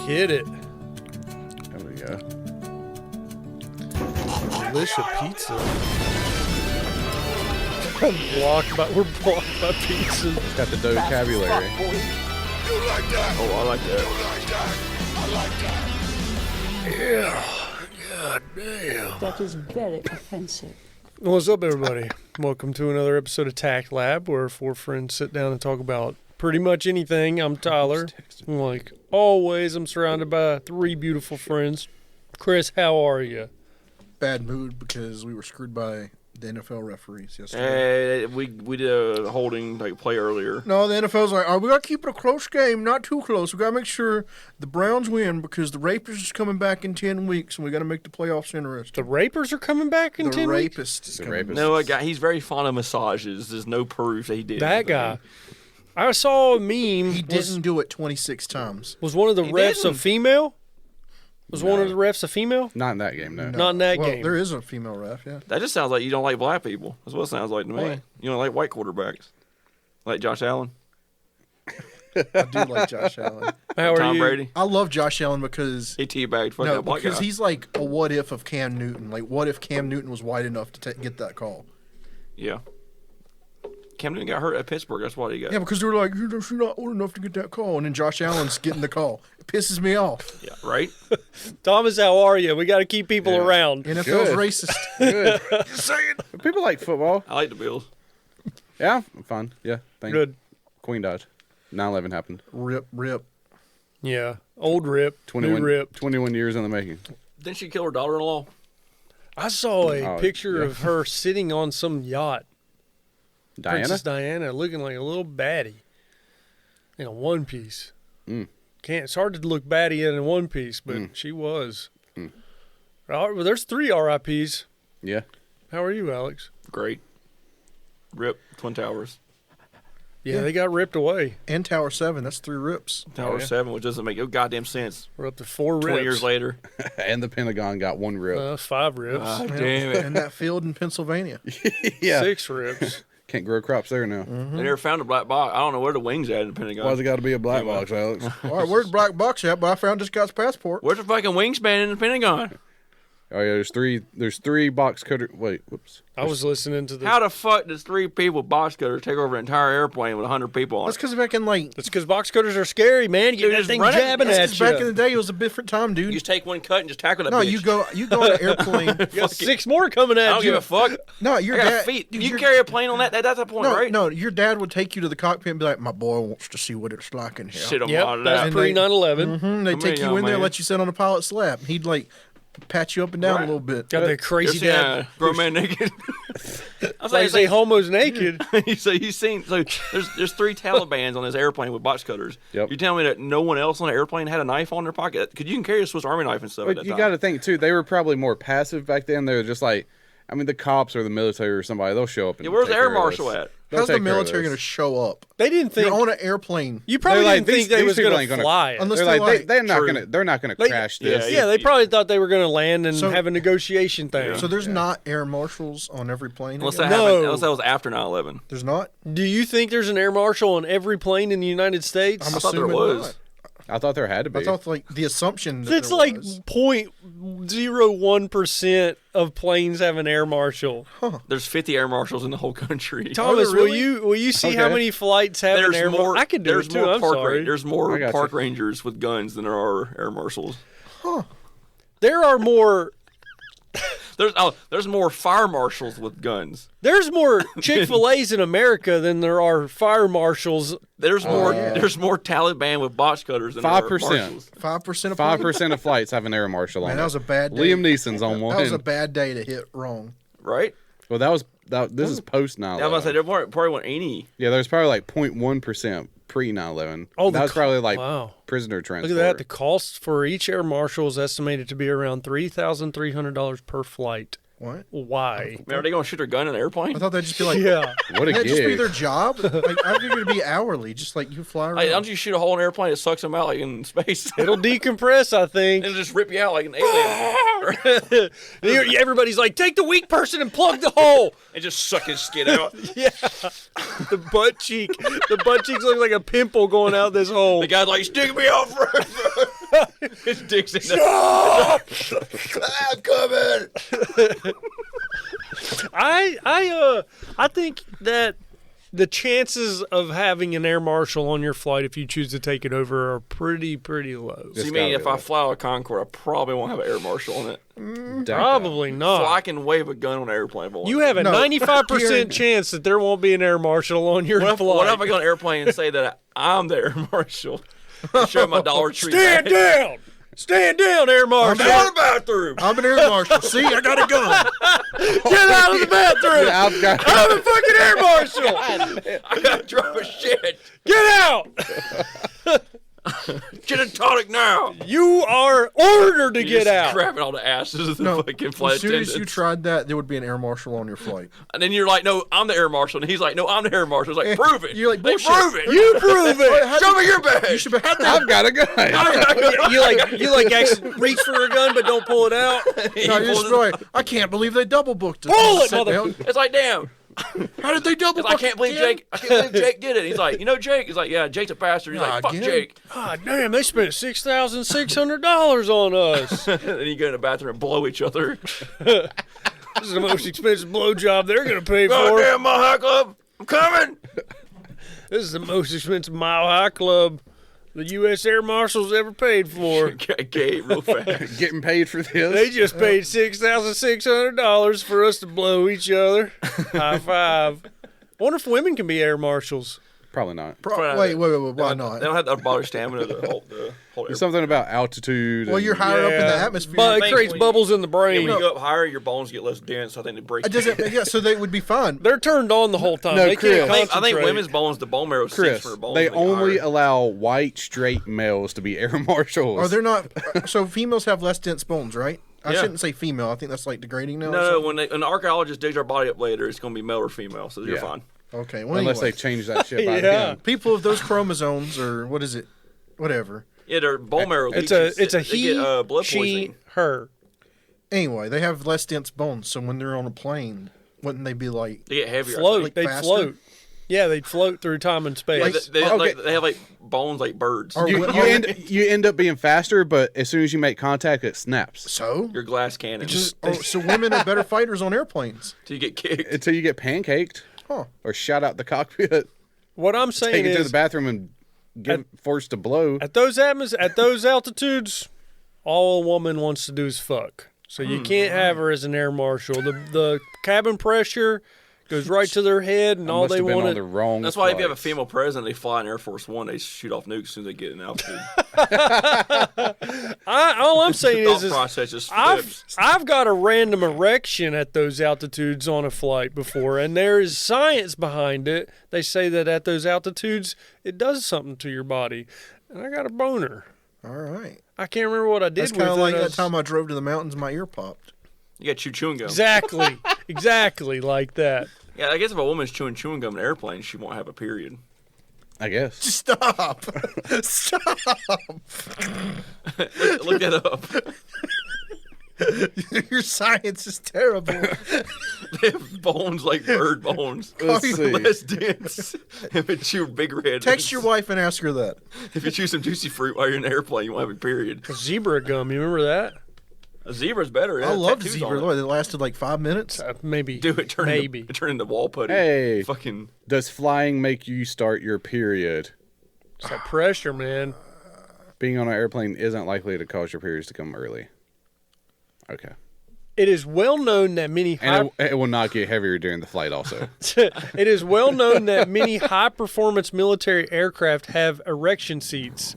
Hit it. There we go. Delicious pizza. We're blocked by pizza. It's got the vocabulary. You like that? Oh, I like that. You like that? I like that. Yeah. God damn. That is very offensive. What's up, everybody? Welcome to another episode of TACT Lab, where four friends sit down and talk about pretty much anything. I'm Tyler. Like always, I'm surrounded by three beautiful friends. Chris, how are you? Bad mood because we were screwed by the NFL referees yesterday. Hey, we did a holding play earlier. No, the NFL's like, we got to keep it a close game, not too close. We got to make sure the Browns win because the Rapist is coming back in 10 weeks, and we got to make the playoffs interesting. The Rapers are coming back in 10 weeks? Rapist is The coming Rapist. back. No, guy, he's very fond of massages. There's no proof that he did. That guy. I saw a meme. He didn't do it 26 times. Was one of the He refs a didn't. female? Was one of the refs a female? Not in that game, no. Not in that well, game. there is a female ref, yeah. That just sounds like you don't like black people. That's what it sounds like to me. What? You don't like white quarterbacks. Like Josh Allen, I do like Josh Allen. How are Tom you? Brady. I love Josh Allen because He teabagged fucking no, that black because guy. he's like a what if of Cam Newton. Like, what if Cam Newton was wide enough to get that call? Yeah. Cam Newton got hurt at Pittsburgh. That's why he got. Yeah, because they were like, you're not old enough to get that call. And then Josh Allen's getting the call. It pisses me off. Yeah, right? Thomas, how are you? We got to keep people Yeah. around. NFL's Good. racist. Good. You saying? People like football. I like the Bills. Yeah, fun. Yeah, thank Good. Queen died. 9/11 happened. Rip. Yeah. Old Rip. 21, New Rip. 21 years in the making. Didn't she kill her daughter-in-law? I saw a Oh, picture yeah. of her sitting on some yacht. Diana? Princess Diana, looking like a little baddie in a one piece. Mm. It's hard to look baddie in a one piece, but she was. Mm. Well, there's 3 RIPs. Yeah. How are you, Alex? Great. Rip Twin Towers. Yeah, Yeah. they got ripped away. And Tower 7. That's 3 rips. Tower yeah. 7, which doesn't make no goddamn sense. We're up to 4 rips. 20 years later. And the Pentagon got one rip. 5 rips. Ah, Yeah. damn it. And that field in Pennsylvania. Yeah. 6 rips. Can't grow crops there now. They never found a black box. I don't know where the wings at in the Pentagon. Why's it got to be a black Yeah, box, Alex? All right, where's Black Box at? But I found this guy's passport. Where's the fucking wingspan in the Pentagon? Oh yeah, there's three box cutter. Wait, whoops. I was listening to the. How the fuck does 3 people with box cutters take over an entire airplane with 100 people on That's it? because back in like It's because box cutters are scary, man. You get Dude, that just thing run it. jabbing that's at 'cause you. back in the day it was a different time, You dude. just take one cut and just tackle that No, bitch. you go on an airplane. You got 6 more coming at I don't you. give a fuck. No, I your got dad. feet. dude, You your- carry a plane on that? That's the point, no, right? no, your dad would take you to the cockpit and be like, "My boy wants to see what it's like in here." Shit, I'm Yep, out of that's that. And pre they- 9/11. They Come take here, you in young there, man. let you sit on a pilot's lap. He'd like pat you up and down Right. a little bit. Got that crazy Just, dad. grown man naked. I was Like say homo's naked. so you seen? So there's 3 Talibans on this airplane with box cutters. Yep. You telling me that no one else on the airplane had a knife on their pocket? Because you can carry a Swiss Army knife and stuff. at But that you time. got to think too. They were probably more passive back then. They were just like, I mean, the cops or the military or somebody. They'll show up. And Yeah, where's the take air care of marshal this. at? They'll How's the take care of military this. going to show up? They didn't think. You're on an airplane. You probably They're like, didn't think these- they these was people going ain't to gonna- fly it. Unless They're they're like, like, they're not True. gonna They- crash yeah, this. Yeah, they probably thought they were going to land and So- have a negotiation thing. so there's not air marshals on every plane. Unless again? that No. happened. Unless that was after 9/11. There's not. Do you think there's an air marshal on every plane in the United States? I'm I thought there assuming was. not. I thought there had to be. I thought like the assumption that It's there like was. 0.01% of planes have an air marshal. There's 50 air marshals in the whole country. Thomas, really? will you see how Okay. many flights have an air marshal? I could do there's it too. more I'm park sorry. There's I more got park you. rangers with guns than there are air marshals. There are more. There's more fire marshals with guns. There's more Chick-fil-A's in America than there are fire marshals. There's more. yeah. There's more Taliban with box cutters than there are 5%. marshals. 5% of 5% of flights have an air marshal on. Man, that it. was a bad day. Liam Neeson's on one. That was a bad day to hit wrong. Right? Well, this is post 9/11. I was about to say there probably weren't any. Yeah, there's probably like 0.1% pre 9/11. Oh, that was probably like wow. prisoner Look transport. at that. The cost for each air marshal is estimated to be around $3,300 per flight. What? Why? Man, are they going to shoot their gun in an airplane? I thought that'd just be like, Yeah. What a that'd just be gig. their job. Like, I figured it'd be hourly, just like you fly around. Like, don't you shoot a hole in an airplane? It sucks them out like in space. It'll decompress, I think. It'll just rip you out like an alien. Everybody's like, take the weak person and plug the hole. And just suck his skin out. Yeah. The butt cheek. The butt cheeks look like a pimple going out this hole. The guy's like, stick me out front. His dick's in Stop! I'm coming. I think that the chances of having an air marshal on your flight if you choose to take it over are pretty low. So you mean if I fly a Concorde, I probably won't have an air marshal on it. Probably not. So I can wave a gun on an airplane. If I want You to. have a No. 95% chance that there won't be an air marshal on your What if, flight. what if I go on an airplane and say that I'm the air marshal? And show my Dollar Tree Stand badge. down! Stand down, air marshal! Go to the bathroom. I'm an air marshal. See, I got a gun. Get out of the bathroom! I've got. I'm a fucking air marshal! I gotta drop a shit. Get out! Gin and tonic now. You are ordered to You get just out. grabbing all the asses of the No, fucking flight as soon as you attendants. tried that, there would be an air marshal on your flight. And then you're like, no, I'm the air marshal. And he's like, no, I'm the air marshal. It's like, prove it. You're like, They bullshit. prove it. You prove it. Show me your badge. You should have had that. I've got a gun. You like actually reach for a gun but don't pull it out. He No, you're pulls just it- like, I can't believe they double booked it. Pull it, Sit mother- down. It's like, damn. How did they double It's book like, I can't believe again? Jake. I can't believe Jake did it. He's like, you know Jake? He's like, yeah, Jake's a bastard. He's like, fuck Again? Jake. God damn, they spent $6,600 on us. And then you go in the bathroom and blow each other. This is the most expensive blowjob they're gonna pay God for. damn, Mile High Club. I'm coming. This is the most expensive Mile High Club the U.S. Air Marshals ever paid for. Gay real fast. Getting paid for this. They just paid $6,600 for us to blow each other. High five. I wonder if women can be air marshals. Probably not. Wait, why not? They don't have the body stamina to hold the whole There's air. something about altitude. Well, and- you're higher up in the atmosphere. But it think creates when bubbles in the Yeah, brain. when you go up higher, your bones get less dense. I think it breaks. It doesn't. Yeah, so they would be fine. They're turned on the whole time. No, they Chris. can't I think concentrate. women's bones, the bone marrow sinks Chris, for their bones. they to get only higher. allow white straight males to be air marshals. Are they're not? So females have less dense bones, right? I Yeah. shouldn't say female. I think that's like degrading now. or No, something. when an archaeologist digs our body up later, it's going to be male or female, so you're Yeah. fine. Okay. Well, Unless anyway. they change that shit by Yeah. then. People of those chromosomes, or what is it? Whatever. Yeah, their bone marrow. It's leaches. a They he, get, blood she, poisoning. her. Anyway, they have less dense bones, so when they're on a plane, wouldn't they be like? They get heavier. I Float. think. They'd faster? float. Yeah, they'd float through time and space. Yeah, Like- they, okay. they have like bones like birds. Are You, we- you, you end up being faster, but as soon as you make contact, it snaps. So? Your glass cannon. So women are better fighters on airplanes. Till you get kicked. Until you get pancaked Huh. or shot out the cockpit, What I'm saying taken to the is, bathroom and get forced to blow. at those altitudes, all a woman wants to do is fuck. So you can't have her as an air marshal. The cabin pressure goes right to their head, and all Must they have been want on the to. wrong. That's why if you have a flights. female president, they fly in Air Force One, they shoot off nukes as soon as they get in altitude. All I'm saying Thought is process just flips. I've got a random erection at those altitudes on a flight before, and there is science behind it. They say that at those altitudes, it does something to your body, and I got a boner. All right. I can't remember what I did That's with kind of it. like I that was- time I drove to the mountains, my ear popped. You got chewing gum. Exactly like that. Yeah, I guess if a woman's chewing gum in an airplane, she won't have a period. I guess. Stop. Stop. Look that up. Your science is terrible. They have bones like bird bones. Let's see. Less dense. If you chew big red. Text your wife and ask her that. If you chew some juicy fruit while you're in an airplane, you won't have a period. Zebra gum, you remember that? A zebra's better. It I has love tattoos zebra. on it. Look, it lasted like 5 minutes. Maybe. Dude, it turned Maybe. into wall putty. Hey. Fucking. Does flying make you start your period? It's that pressure, man. Being on an airplane isn't likely to cause your periods to come early. Okay. It is well known that many And it will not get heavier during the flight also. it is well known that many high-performance military aircraft have erection seats,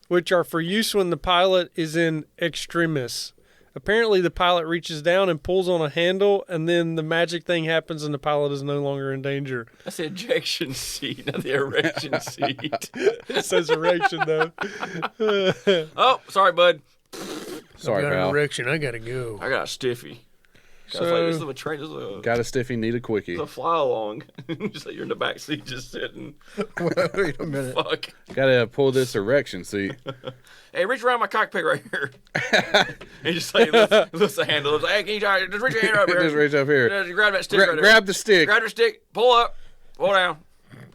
which are for use when the pilot is in extremis. Apparently, the pilot reaches down and pulls on a handle, and then the magic thing happens, and the pilot is no longer in danger. That's the ejection seat, not the erection seat. It says erection, though. Oh, sorry, bud. Sorry, Got an pal. erection. I gotta go. I got a stiffy. So, So- like, this is a train. This is a, Got a stiffy, need a quickie. this is a fly along. Just like you're in the back seat, just sitting. Wait a minute. Fuck. Gotta pull this erection seat. Hey, reach around my cockpit right here. And just like lifts the handle. It's like, hey, can you try? Just reach your hand up here. Just reach up here. Just grab that stick right there. Grab the stick. Grab your stick. Pull up. Pull down.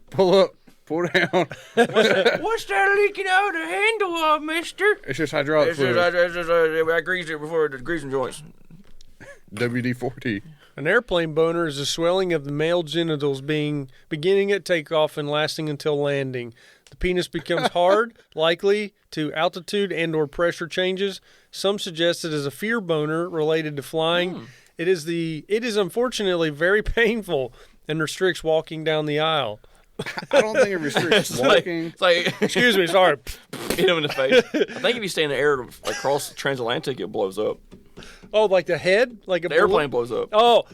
Pull up. Pull down. What's that leaking out the handle of, mister? It's just hydraulic It's just, fluid. I greased it before the greasing joints. WD-40. An airplane boner is a swelling of the male genitals beginning at takeoff and lasting until landing. The penis becomes hard, likely to altitude and or pressure changes. Some suggest it is a fear boner related to flying. It is unfortunately very painful and restricts walking down the aisle. I don't think it restricts walking. It's like Excuse me, sorry. hit him in the face. I think if you stay in the air across the transatlantic, it blows up. Oh, like the head? Like a The airplane blows up. Oh,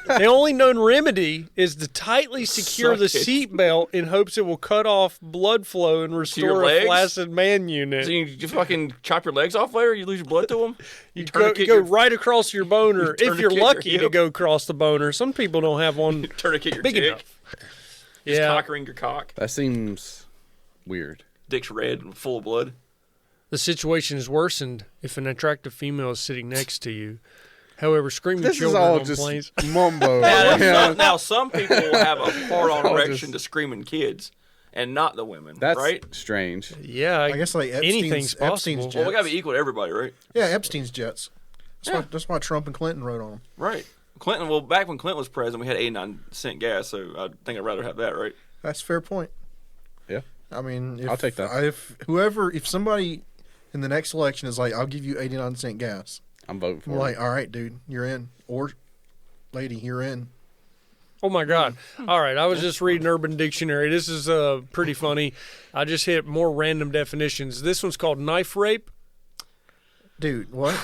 the only known remedy is to tightly secure the Suck it. seatbelt in hopes it will cut off blood flow and your restore a legs? flaccid man unit. So you fucking chop your legs off later? You lose your blood to them? You go right across your boner if you're tourniquet your lucky to hip. go across the boner. Some people don't have one Tourniquet your big dick. enough. Just Yeah, cockering your cock. That seems weird. Dick's red and full of blood. the situation is worsened if an attractive female is sitting next to you. However, screaming This is children all on just planes. mumbo. Now, Yeah. now, some people will have a hard-on all erection just- to screaming kids, and not the women, That's right? strange. Yeah, I guess like anything's possible. Epstein's Well, we gotta jets. be equal to everybody, right? Yeah, Epstein's jets. Yeah. That's why Trump and Clinton wrote on them. Right. Clinton. Well, back when Clinton was president, we had 89-cent gas, so I think I'd rather have that, right? That's a fair point. Yeah. I mean, if, I'll take that. If somebody in the next election is like, I'll give you 89-cent gas, I'm voting for I'm it. like, all right, dude, you're in. Or, lady, you're in. Oh my God! All right, I was just reading Urban Dictionary. This is pretty funny. I just hit more random definitions. This one's called knife rape. Dude, what?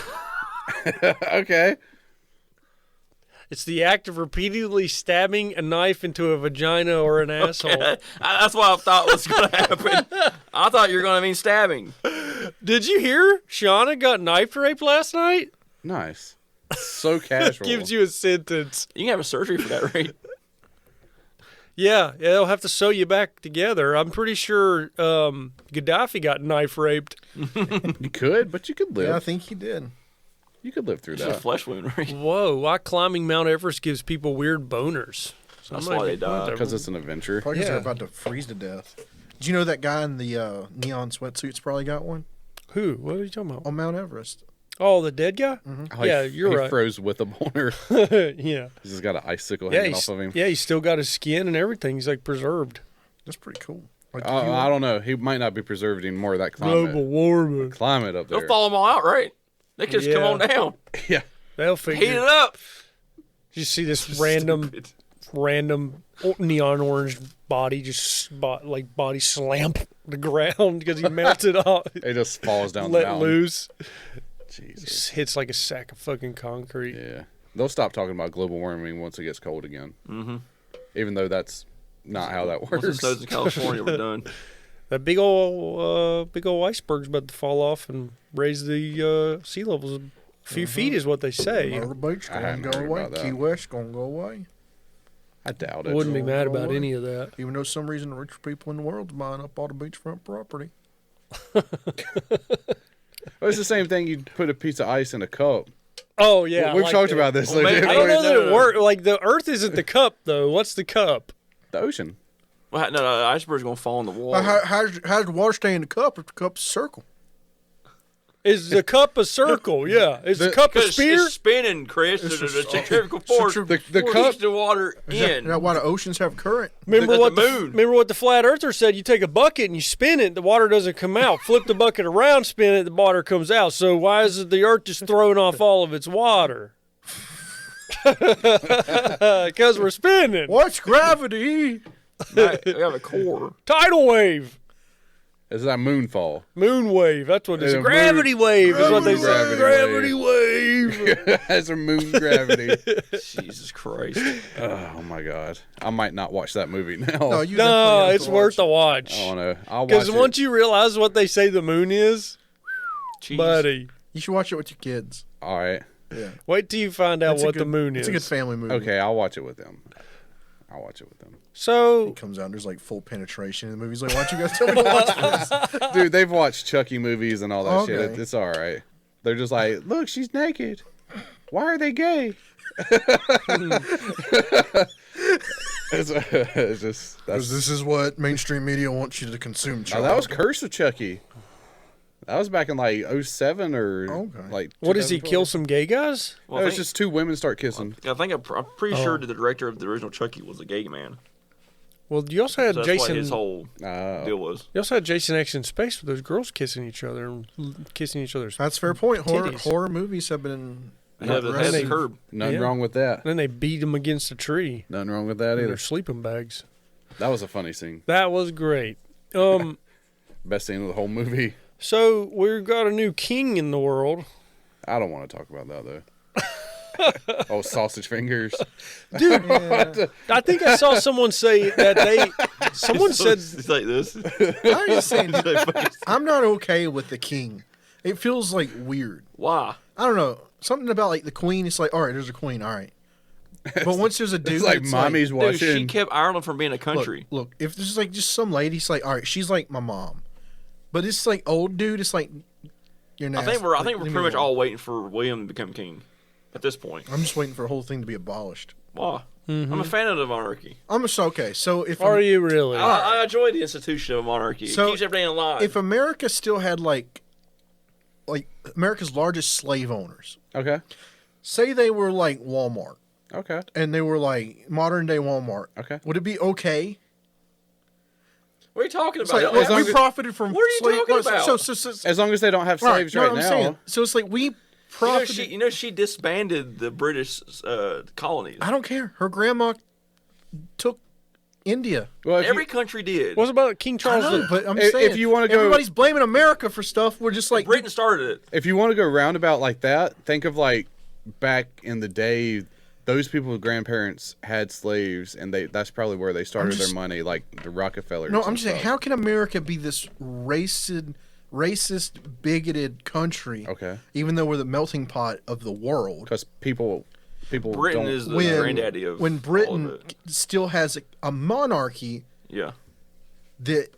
Okay. It's the act of repeatedly stabbing a knife into a vagina or an asshole. That's what I thought was going to happen. I thought you were going to mean stabbing. Did you hear Shauna got knife raped last night? Nice. So casual. Gives you a sentence. You can have a surgery for that, right? Yeah, they'll have to sew you back together. I'm pretty sure Gaddafi got knife raped. You could, but you could live. Yeah, I think he did. You could live through It's a that. flesh wound, right? Whoa, why climbing Mount Everest gives people weird boners? So That's I'm why like, they die. Because it's an adventure. Probably because Yeah. they're about to freeze to death. Did you know that guy in the neon sweatsuits probably got one Who? What are you talking about? on Mount Everest? Oh, the dead guy? Oh, Yeah, he you're right. froze with a boner. Yeah. He's just got an icicle Yeah, hanging off of him. he's still got his skin and everything. He's like preserved. That's pretty cool. Like, I don't know. He might not be preserved anymore. That climate. warming. Climate up there. They'll follow them all out, right? They can just come Yeah. on down. Yeah. They'll Heat it figure. up. You see this random neon orange body body slam the ground because he melted off. It just falls down the Let mountain. loose. Jesus. Just hits like a sack of fucking concrete. Yeah. They'll stop talking about global warming once it gets cold again. Mm-hmm. Even though that's not how that Once it works. snows in California, we're done. That big old iceberg's about to fall off and raise the sea levels a few feet, is what they say. Myrtle Beach I gonna hadn't go heard away. about that. Key West gonna go away. I doubt I it. wouldn't be mad about away. any of that. Even though some reason the richest people in the world's buying up all the beachfront property. Well, it's the same thing. You put a piece of ice in a cup. Oh yeah, We've like talked that. about this. Well, maybe- I don't know that No. it works. Like the Earth isn't the cup though. What's the cup? The ocean. Well, no, the iceberg's going to fall in the water. How's the water stay in the cup if the cup's a circle? Is the cup a circle? Yeah. Is the cup a Because spear? it's spinning, Chris. It's The just- centrifugal force The keeps cup. the water Is that why the oceans have current? Remember Look at what the the moon. remember what the flat earther said? You take a bucket and you spin it, the water doesn't come out. Flip the bucket around, spin it, the water comes out. So why is it the earth just throwing off all of its water? Because we're spinning. What's gravity? Right, we have a core. Tidal wave. Is that moonfall? Moon wave. That's what it is. Yeah, Gravity wave is what they say. Gravity Gravity wave. That's a moon gravity. Jesus Christ. Oh my god. I might not watch that movie now. No, you No, definitely have it's to worth a watch watch. I don't know. I'll watch Because it. once you realize what they say the moon is, Jeez. buddy, it. You should watch it with your kids. All right. Yeah. wait till you find out It's a what good- the moon It's is. a good family movie. Okay, I'll watch it with them. So It comes out and there's like full penetration in the movie's like, why don't you guys tell me to watch this? Dude, they've watched Chucky movies and all that shit. Okay. It's all right. They're just like, look, she's naked. Why are they gay? It's just Because this is what mainstream media wants you to consume. Oh, Child. that was Curse of Chucky. That was back in like 07 or Okay. like. What does he 2004. kill some gay guys? Well, No, I it's think, just two women start kissing. I'm pretty sure that the director of the original Chucky was a gay man. Well, you also had So that's what Jason. his whole deal was. You also had Jason X in space with those girls kissing each other and kissing each other's. That's a fair point. Titties. Horror movies have been. They had the they- curb. Nothing Yeah. wrong with that. Then they beat him against a tree Nothing wrong with that in either. their sleeping bags. That was a funny scene. That was great. Best scene of the whole movie. So we've got a new king in the world. I don't want to talk about that though. Oh, sausage fingers. Dude, I think I saw someone say that someone said, It's like this. I'm just saying, I'm not okay with the king. It feels like weird. Why? I don't know. Something about like the queen. It's like, all right, there's a queen. All right. But once there's a dude, It's like mommy's Dude, watching. she kept Ireland from being a country. Look, if there's like just some lady, it's like, all right, she's like my mom. But it's like old dude. It's like you're I nasty. think we're Like, pretty leave me much alone. all waiting for William to become king. At this point, I'm just waiting for the whole thing to be abolished. why? I'm a fan of the monarchy. I'm just okay. So if "Are you really?" I enjoy the institution of monarchy. So, it keeps everything alive. if America still had like America's largest slave owners, Okay. say they were like Walmart Okay. and they were like modern day Walmart, Okay. would it be okay? what are you talking It's about? like, as long we as it- profited from What are you slave. talking about? So, As long as they don't have right, slaves know right what I'm now. saying? So it's like we profited. she disbanded the British colonies. I don't care. Her grandma took India. Well, if Every you, country did. What about King I Charles? know, but I'm if saying you wanna go- everybody's blaming America for stuff. We're just like Britain started it. if you want to go roundabout like that, think of like back in the day. Those people's grandparents had slaves, and that's probably where they started their money, like the Rockefellers. No, and I'm just saying, stuff. how can America be this racist, bigoted country? Okay. Even though we're the melting pot of the world. Because people Britain don't, is the When, granddaddy of when all of Britain it. still has a monarchy Yeah. that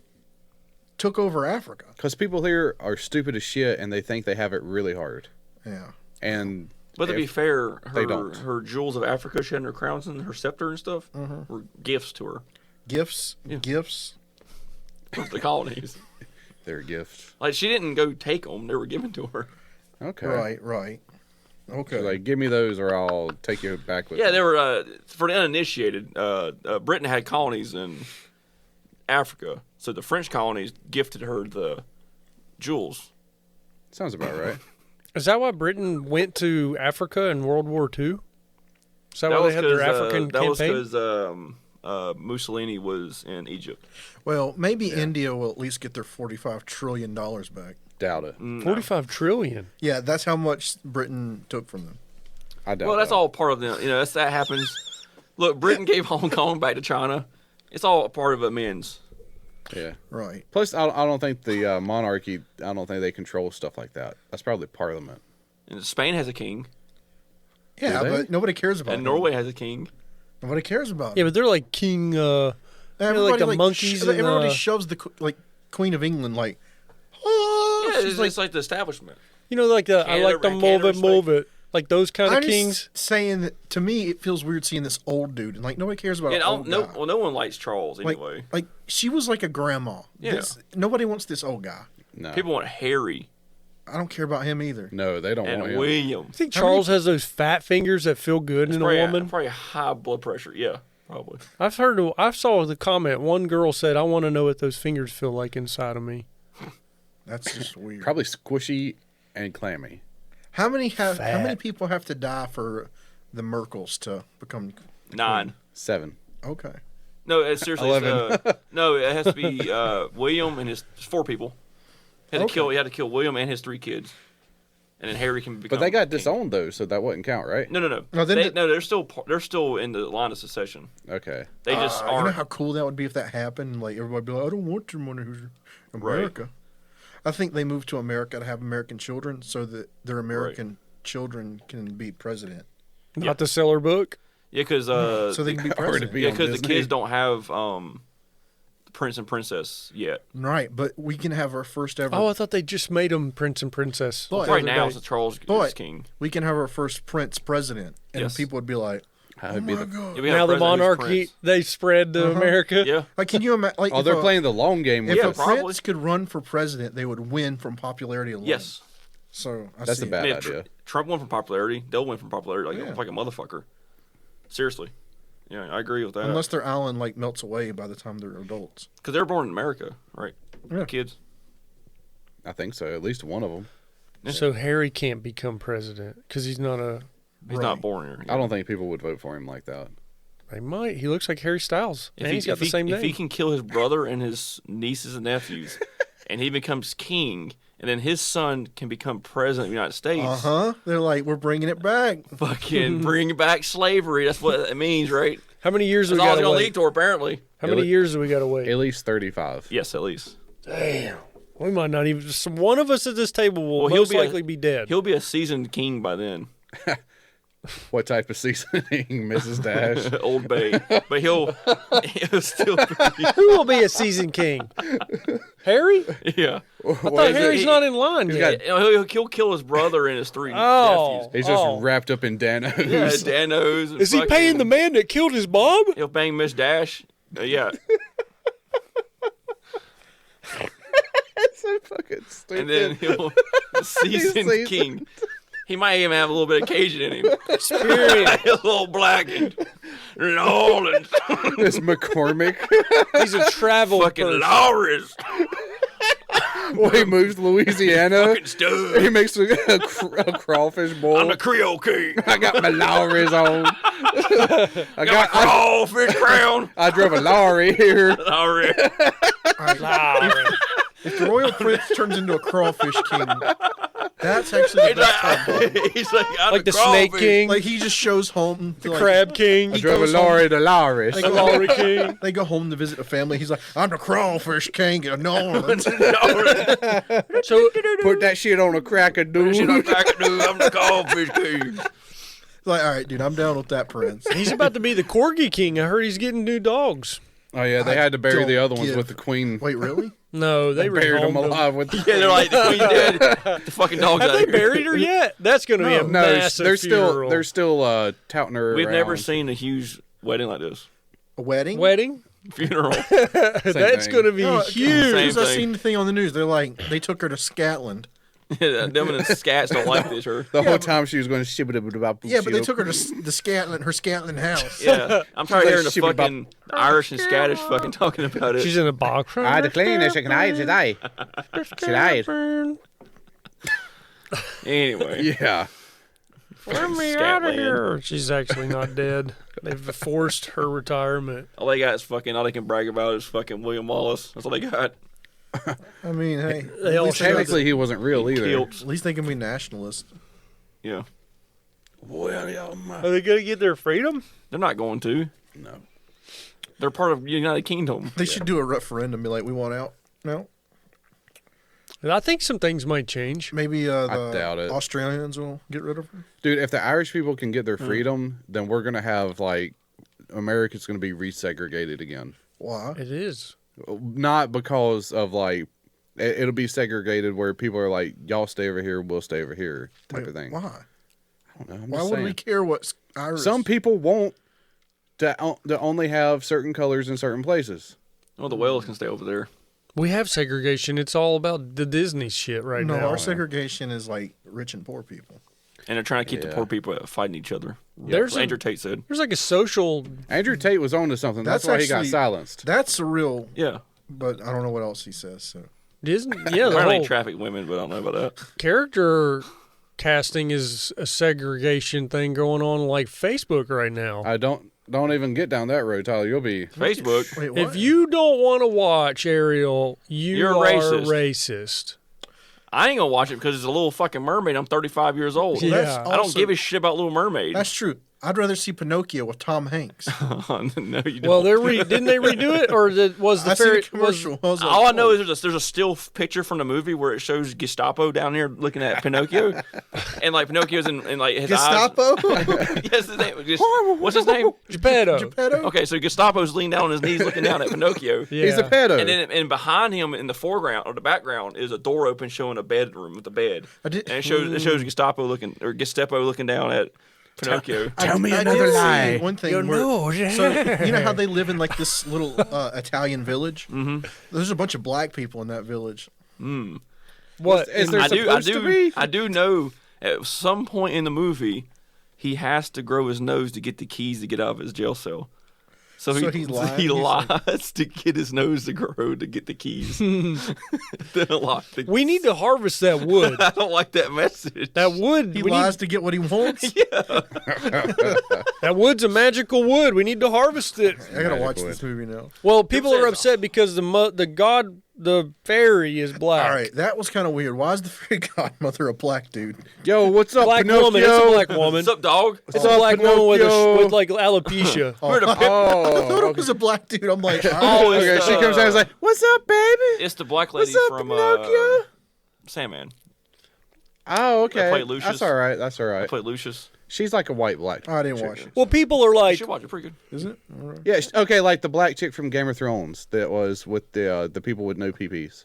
took over Africa. because people here are stupid as shit, and they think they have it really hard. Yeah. And But to be if- fair, they don't. her jewels of Africa, she had in her crowns and her scepter and stuff, Mm-hmm. were gifts to her Gifts. of the colonies. they're a gift. Like she didn't go take them; they were given to her. Okay. Right. Okay. So, like, give me those, or I'll take you back with. Yeah, me. they were for the uninitiated. Britain had colonies in Africa, so the French colonies gifted her the jewels. Sounds about right. Is that why Britain went to Africa in World War II? Is that why they had their African that was campaign? because Mussolini was in Egypt. Well, maybe India will at least get their $45 trillion back. Doubt it. 45 trillion. Yeah, that's how much Britain took from them. I doubt. Well, that's that. all part of the. That happens. Look, Britain gave Hong Kong back to China. It's all a part of amends. Yeah. Right. Plus, I don't think the monarchy. I don't think they control stuff like that. That's probably Parliament. And Spain has a king, Yeah, they? but nobody cares about and him. Norway has a king. Nobody cares about Yeah, him. but they're like king. Everybody, like the monkeys in, everybody shoves the Queen of England like, oh, Yeah, she's it's like the establishment. like the I like to move it. Like those kind of I'm kings. just saying that to me it feels weird seeing this old dude and like nobody cares about And an old guy. no one likes Charles like, anyway. like she was like a grandma. Yeah. Nobody wants this old guy. No. People want Harry I don't care about him either. No, they don't and want him. William. I think Charles has those fat fingers that feel good in a woman. Probably high blood pressure. Yeah, probably. I saw the comment. One girl said, "I want to know what those fingers feel like inside of me." That's just weird. Probably squishy and clammy. How many Fat. people have to die for the Merkels to become 9. 7. okay? No, it's seriously. 11. No, it has to be William and his 4 people. He had to kill William and his 3 kids, and then Harry can become. But they got king. disowned though, so that wouldn't count, right? No. No, then They're still in the line of succession. Okay. They just You know aren't. how cool that would be if that happened? Like everybody be like, I don't want your money, who's America. I think they moved to America to have American children so that their American children can be president. Not the seller book. Yeah, because So they can be Or to president. be yeah, on because the Disney. kids don't have prince and princess yet. Right, but we can have our first ever. Oh, I thought they just made them prince and princess. But- the Right other now, day. it's Charles But is king. we can have our first prince president, and Yes. people would be like, I'd be the- Yeah, we have Now a the president who's monarchy Prince. they spread to America. Yeah. Like, can you imagine? Like, Oh, they're playing the long game with If Yeah, a us. probably. prince could run for president, they would win from popularity alone. Yes. So That's a it. bad I mean, idea. Trump won from popularity. They'll win from popularity Yeah. like a motherfucker. Seriously. Yeah, I agree with that. Unless their island like melts away by the time they're adults. Because they were born in America, right? Yeah. Kids. I think so. At least one of them. So Harry can't become president because he's not a. He's not born here. I don't think people would vote for him like that. They might. He looks like Harry Styles, and he's got the same If he name. can kill his brother and his nieces and nephews, and he becomes king, and then his son can become president of the United States, They're like, we're bringing it back. fucking bring back slavery. That's what it means, right? How many years do That's we all got it's to going to wait? lead to, apparently. How many years do we got to wait? At least 35. Yes, at least. Damn. We might not even. One of us at this table will Well, he'll most be a- likely be dead. He'll be a seasoned king by then. What type of seasoning, Mrs. Dash? Old Bay. But he'll still be. Who will be a seasoned king? Harry? Yeah. I thought Harry's not in line yet. He'll kill his brother and his three nephews. He's just wrapped up in Danos. Yeah, Danos. and Is he paying the man that killed his mom? He'll bang Miss Dash. Yeah. That's so fucking stupid. And then he'll seasoned Seasoned. king. He might even have a little bit of Cajun in him. Period. A little blackened. Nolan. This McCormick. He's a travel Fucking person. Lawrence. When he moves to Louisiana, Fucking stud. he makes a crawfish bowl. I'm the Creole king. I got my lorries on. Got my crawfish crown. I drove a lorry here. Lawrence. If the royal prince turns into a crawfish king, that's actually the best time. He's like, I'm Like the Snake crawfish. King, Like he just shows home. To, like, Crab King, I drove a goes home- lorry to Lorries. They the go, Lorry King. they go home to visit the family. He's like, I'm the crawfish king of New Orleans. So Put that shit on a cracker, Shit, I'm dude. I'm the crawfish king. Like, all right, dude, I'm down with that prince. he's about to be the Corgi King. I heard he's getting new dogs. Oh yeah, they had to bury don't the other ones give- with the queen. Wait, really? No, they Buried them rehomed him. alive with. Yeah, they're like, the queen dead. The fucking dog's Have out they here. buried her yet? That's going to be a No, massive they're funeral. still touting her. We've never around. seen a huge wedding like this. A wedding? Wedding? Funeral. That's thing. going to be No, huge. Same Because I thing. seen the thing on the news. They're like, they took her to Scotland. Them and the scats don't like this, her. The whole time she was going to shib it about. Yeah, but they took her to the Scotland, her Scotland house. Yeah. I'm tired of hearing the She'd be about- fucking Irish and Scottish fucking talking about it. She's in a box. I declare this tonight today. Today. Anyway. Yeah. Let me out of here. She's actually not dead. They've forced her retirement. All they got is fucking, all they can brag about is fucking William Wallace. That's all they got. I mean, hey, They all Technically, he wasn't real either. Kilts. at least they can be nationalists. Yeah. Are they going to get their freedom? They're not going to. No. They're part of the United Kingdom. They should do a referendum. Be like, we want out. No, I think some things might change. maybe the doubt it. Australians will get rid of her. Dude, if the Irish people can get their freedom, then we're gonna have like America's gonna be resegregated again. Why? It is. Not because of like it'll be segregated where people are like, y'all stay over here, we'll stay over here, type Wait, of thing. Why? I don't know. I'm Why just would we saying. care what's Irish? Some people want to only have certain colors in certain places. Well, the whales can stay over there. We have segregation. It's all about the Disney shit right No, now. our segregation is like rich and poor people. And they're trying to keep the Yeah. poor people fighting each other. There's That's what a- Andrew Tate said. There's like a social Andrew Tate was on to something. That's why he got actually- silenced. That's a real, Yeah. but I don't know what else he says. So Disney. Yeah, the Apparently whole traffic women, but I don't know about that. character casting is a segregation thing going on like Facebook right now. I don't even get down that road, Tyler. You'll be Facebook. wait, what? If you don't want to watch Ariel, You're are racist. racist. I ain't gonna watch it because it's a Little fucking mermaid. I'm 35 years old. Yeah. That's I don't also- give a shit about Little Mermaid. That's true. I'd rather see Pinocchio with Tom Hanks. No, you don't. Well, didn't they redo it, or was the I seen fairy a commercial. I was like, All I know oh. is there's a still picture from the movie where it shows Gestapo down there looking at Pinocchio, and like Pinocchio's in like his Gestapo. eyes. Yes, his name. What's his name? Geppetto? Geppetto? Okay, so Gestapo's leaning down on his knees looking down at Pinocchio. Yeah. he's a pedo. And then and behind him in the foreground or the background is a door open showing a bedroom with a bed. I did- And it shows Gestapo looking down at Pinocchio. Tell me I another did see lie. One thing Your where, nose. so you know how they live in like this little Italian village? Mm-hmm. There's a bunch of black people in that village. What? Is there I supposed to be? do know at some point in the movie he has to grow his nose to get the keys to get out of his jail cell. So he lied? he He's like- lies to get his nose to grow to get the keys. We need to harvest that wood. I don't like that message. That wood. He we lies need, to get what he wants. that wood's a magical wood. We need to harvest it. I gotta watch Magic this movie now. Well, people says are upset because the fairy is black. All right, that was kind of weird. Why is the fairy godmother a black dude? Yo, what's up, Black Pinocchio? woman. It's a black woman. What's up, dog? It's a black woman Pinocchio? with like alopecia. We're the I thought Oh, it was a black dude. I'm like, Oh, it's okay. She comes out and is like, "What's up, baby? It's the black lady What's up, from Pinocchio?" Sandman. Oh, okay. play Lucius. That's all right. That's all I right. played Lucius. She's like a white black. I didn't watch it. Well, people are You like, should watch it. Pretty good. Is it? All right. Yeah. Okay. Like the black chick from Game of Thrones that was with the people with no PPs.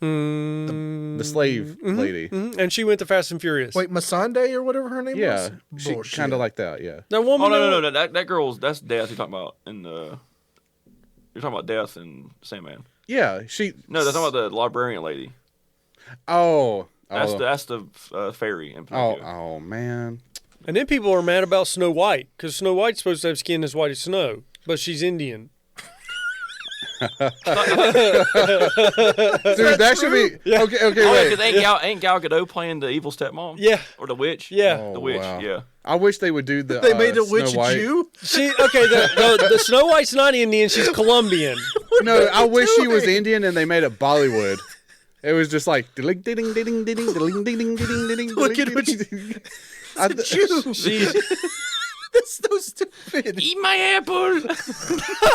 The slave lady. and she went to Fast and Furious. Wait, Masande or whatever her name Yeah. was? She Bullshit. kind of like that. Yeah. that woman. Oh no! That girl's Death. You're talking about you're talking about Death and Sandman. Yeah. She. No, that's talking about the librarian lady. Oh. That's the fairy in Pinocchio. Oh man. And then people are mad about Snow White because Snow White's supposed to have skin as white as snow, but she's Indian. Dude, that should be okay. Okay, Oh, wait. because ain't Gal Gadot playing the evil stepmom? Yeah. Or the witch? Yeah. Oh, The witch, wow. yeah. I wish they would do the. They made the Snow witch a White. Jew? She okay. The Snow White's not Indian. She's Colombian. No, I wish she was doing? Indian and they made it Bollywood. It was just like ding ding ding ding ding ding ding ding ding ding. Look at what Jew. She's That's so stupid. Eat my apple.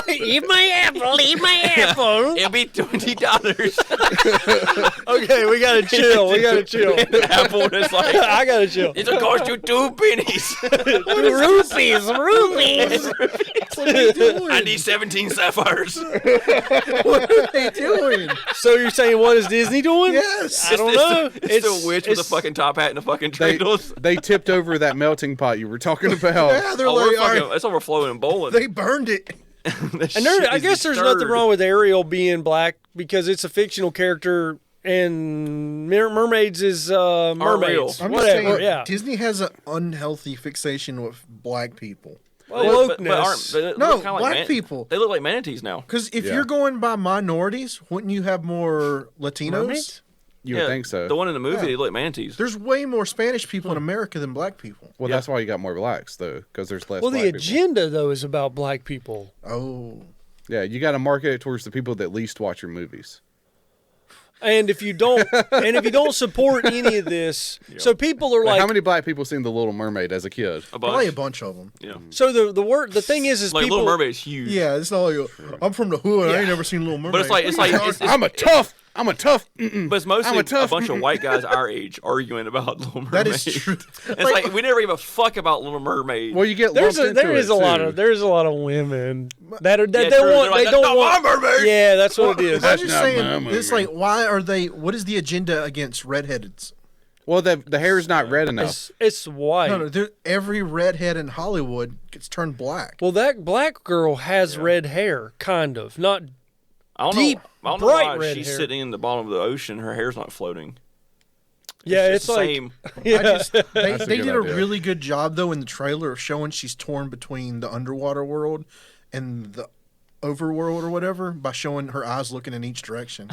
eat my apple. Eat my apple. It'll be $20. Okay, we gotta chill. We gotta chill. Apple, and it's like, I gotta chill. it'll cost you 2 pennies. Rupees. What are they doing? I need 17 sapphires. What are they doing? So you're saying what is Disney doing? Yes. I don't know. It's the witch with a fucking top hat and a fucking dreidels. They tipped over that melting pot you were talking about. Yeah, they're Oh, like, we're all right, fucking, it's overflowing and bowling. they burned it. And I guess there's nothing wrong with Ariel being black because it's a fictional character and Mermaids is mermaids. I'm just Whatever. saying, Yeah. Disney has an unhealthy fixation with black people. Well, But wokeness. they No, look kinda black people. They look like manatees now. Because if Yeah. you're going by minorities, wouldn't you have more Latinos? Mermaids? You would think so. The one in the movie, Yeah. they look like manatees. There's way more Spanish people in America than black people. Well, that's why you got more blacks though, because there's less. Well, the black people. agenda though is about black people. Oh. Yeah, you got to market it towards the people that least watch your movies. And if you don't, support any of this, so people are Like, like, how many black people seen The Little Mermaid as a kid? A bunch. Probably a bunch of them. Yeah. so the thing is Like people. Little Mermaid's huge. Yeah, it's not like, I'm from the hood. I Yeah. ain't never seen Little Mermaid. But it's like it's I'm a tough. but it's mostly I'm a tough- bunch of white guys our age arguing about Little Mermaid. That is true. It's like we never give a fuck about Little Mermaid. Well, you get There's lumped there into is it, a lot too. of women that are that Yeah, they true. They're want like, they "That's don't not want my mermaid." Yeah, that's what it is. I'm That's just not saying, my it's movie. like, why are they, what is the agenda against redheads? Well, the hair is not red enough. It's white. No, every redhead in Hollywood gets turned black. Well, that black girl has red hair, kind of. Not I don't deep, know. I don't know bright why red she's hair. sitting in the bottom of the ocean. Her hair's not floating. yeah. It's It's the like same. yeah. They That's a good did a idea. really good job though in the trailer of showing she's torn between the underwater world and the overworld or whatever by showing her eyes looking in each direction.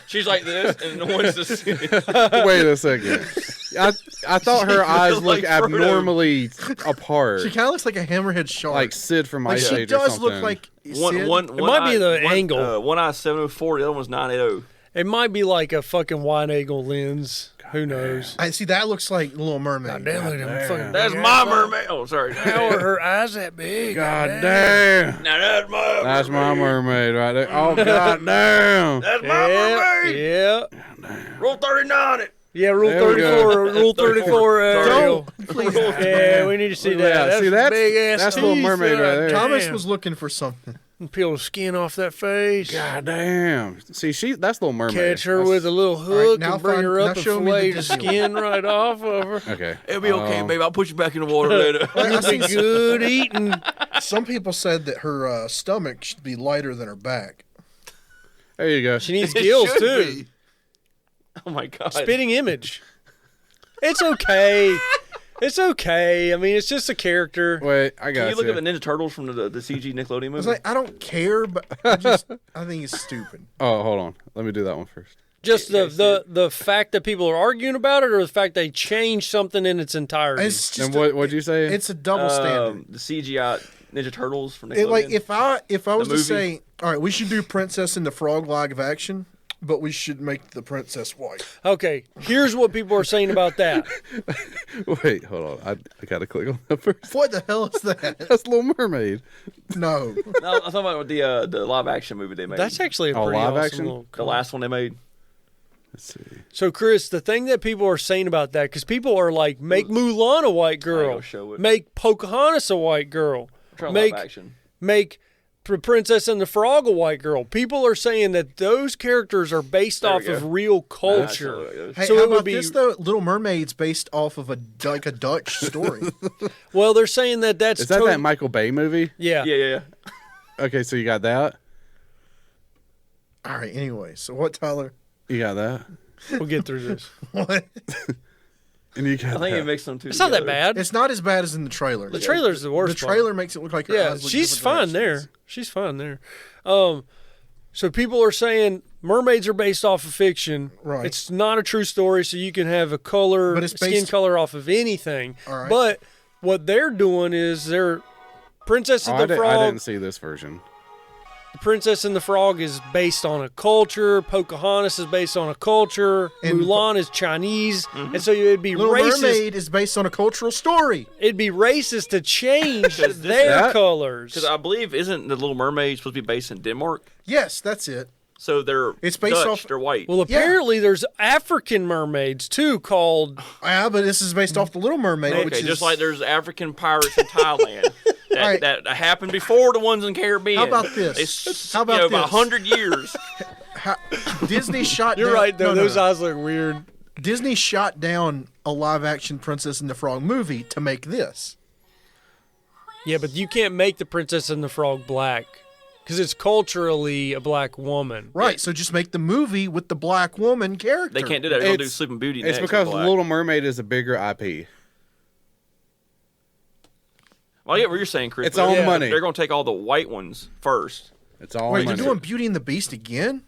She's like this, and no one's just. Wait a second. I thought her eyes look look like Frodo. abnormally apart, She kind of looks like a hammerhead shark. like Sid from Like, Ice she Age or does something. look like One Sid. might be the angle. One eye 704, the other one's 980. It might be like a fucking wide angle lens. Who knows? I see that looks like Little Mermaid. That's my mermaid. Oh, sorry. How are her eyes that big? God damn. Now that's my. That's my mermaid right there. Oh, god damn. That's my Yeah, mermaid. yeah, Roll 39 it. yeah. Rule There we 34. go. Rule 34. Sorry. Please. Yeah, we need to see that. Yeah, see, that's big ass Little teeth, Mermaid right there. Thomas Damn. was looking for something. and peel the skin off that face. God damn. See, that's Little Mermaid. Catch her with a little hook now and bring her now up and show me the fillet the Disney one. skin right off of her. Okay. It'll be okay, babe. I'll put you back in the water later. It'll be good eating. Some people said that her stomach should be lighter than her back. There you go. She needs It gills should too. be. Oh my god. Spitting image. It's okay. It's okay. I mean, it's just a character. Wait, I got Can you look at the Ninja Turtles from the CG Nickelodeon I movie? was like, I don't care, but I think it's stupid. Oh, hold on. Let me do that one first. Just the fact that people are arguing about it, or the fact they changed something in its entirety. It's just And what'd you say? it's a double standard. The CGI Ninja Turtles from Nickelodeon. It, like if I was to movie? say, all right, we should do Princess and the Frog live action, but we should make the princess white. Okay, here's what people are saying about that. Wait, hold on. I gotta click on that first. What the hell is that? That's Little Mermaid. No. No, I'm talking about the live action movie they made. That's actually a Oh, pretty live awesome action? little the last one they made. Let's see. So, Chris, the thing that people are saying about that, because people are like, make Mulan a white girl, gonna show it. make Pocahontas a white girl, Try make live action. make Princess and the Frog a white girl. People are saying that those characters are based There we off of go. real culture. Absolutely. Hey, So how it would about be- this though? Little Mermaid's based off of a Dutch story. Well, they're saying that that's Is that that Michael Bay movie? yeah. Yeah. Okay, so you got that. All right. Anyway, so what, Tyler? You got that. We'll get through this. What? And you got I think that. it makes them two. It's not that together. bad. It's not as bad as in the trailer. The trailer's the worst. The part. trailer makes it look like her Yeah, eyes look she's different fine directions. there. She's fine there. So people are saying mermaids are based off of fiction. Right. It's not a true story, so you can have a color, But it's skin based- color off of anything. All right. But what they're doing is they're Princess Oh, and the I Frog. didn't see this version. Princess and the Frog is based on a culture. Pocahontas is based on a culture. And- Mulan is Chinese, and so it'd be Little racist. Mermaid is based on a cultural story. It'd be racist to change 'Cause this- their That- colors. Because I believe isn't the Little Mermaid supposed to be based in Denmark? Yes, that's it. So they're It's based Dutch, off- They're white. Well, apparently there's African mermaids too, called Yeah, but this is based off the Little Mermaid, which okay, is just like there's African pirates in Thailand that, Right. that happened before the ones in Caribbean. How about this? It's, How about you know, about this? 100 years. Disney shot You're down. right though. no, Those no. eyes look weird. Disney shot down a live-action Princess and the Frog movie to make this. Yeah, but you can't make the Princess and the Frog black because it's culturally a black woman. Right, so just make the movie with the black woman character. They can't do that. They're going to do It's- Sleeping Beauty It's next. because with black. Little Mermaid is a bigger IP. Well, I get what you're saying, Chris. It's but all they're- money. They're going to take all the white ones first. It's all Wait, money. they're doing Beauty and the Beast again?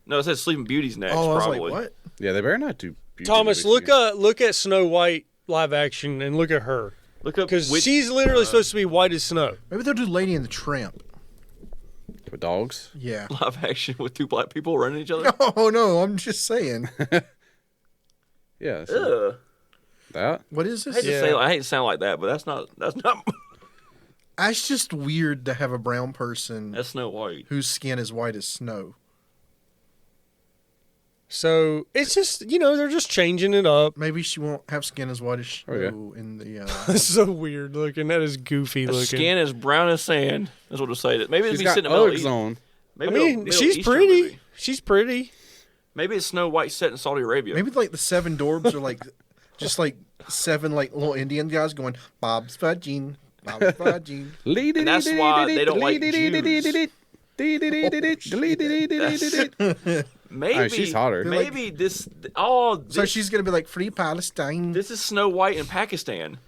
No, it says Sleeping Beauty's next, Oh, I was probably. like, what? Yeah, they better not do. Beauty Thomas, and the Beast. look at Snow White live action and look at her Look up because which, she's literally supposed to be white as snow. Maybe they'll do Lady and the Tramp. With dogs. Yeah. live action with two black people running each other. Oh, no, I'm just saying. Yeah. So Ugh. that. What is I hate, this? to Yeah. say, I hate to sound like that, but that's not. It's just weird to have a brown person That's Snow White. whose skin is white as snow. So it's just they're just changing it up. Maybe she won't have skin as white as snow Okay. in the. That's so weird looking. That is goofy The looking. skin is brown as sand. That's what to say. Maybe it'll She's be got sitting in the Middle Uggs East. on. Maybe I mean, she's pretty. She's pretty. Maybe it's Snow White set in Saudi Arabia. Maybe like the seven dwarves are like, just like seven like little Indian guys going, Bob's fudging, Bob's fudging. And that's why they don't like Jews. Maybe Alright, she's hotter. Maybe this. Oh, this, So she's gonna be like free Palestine. this is Snow White in Pakistan.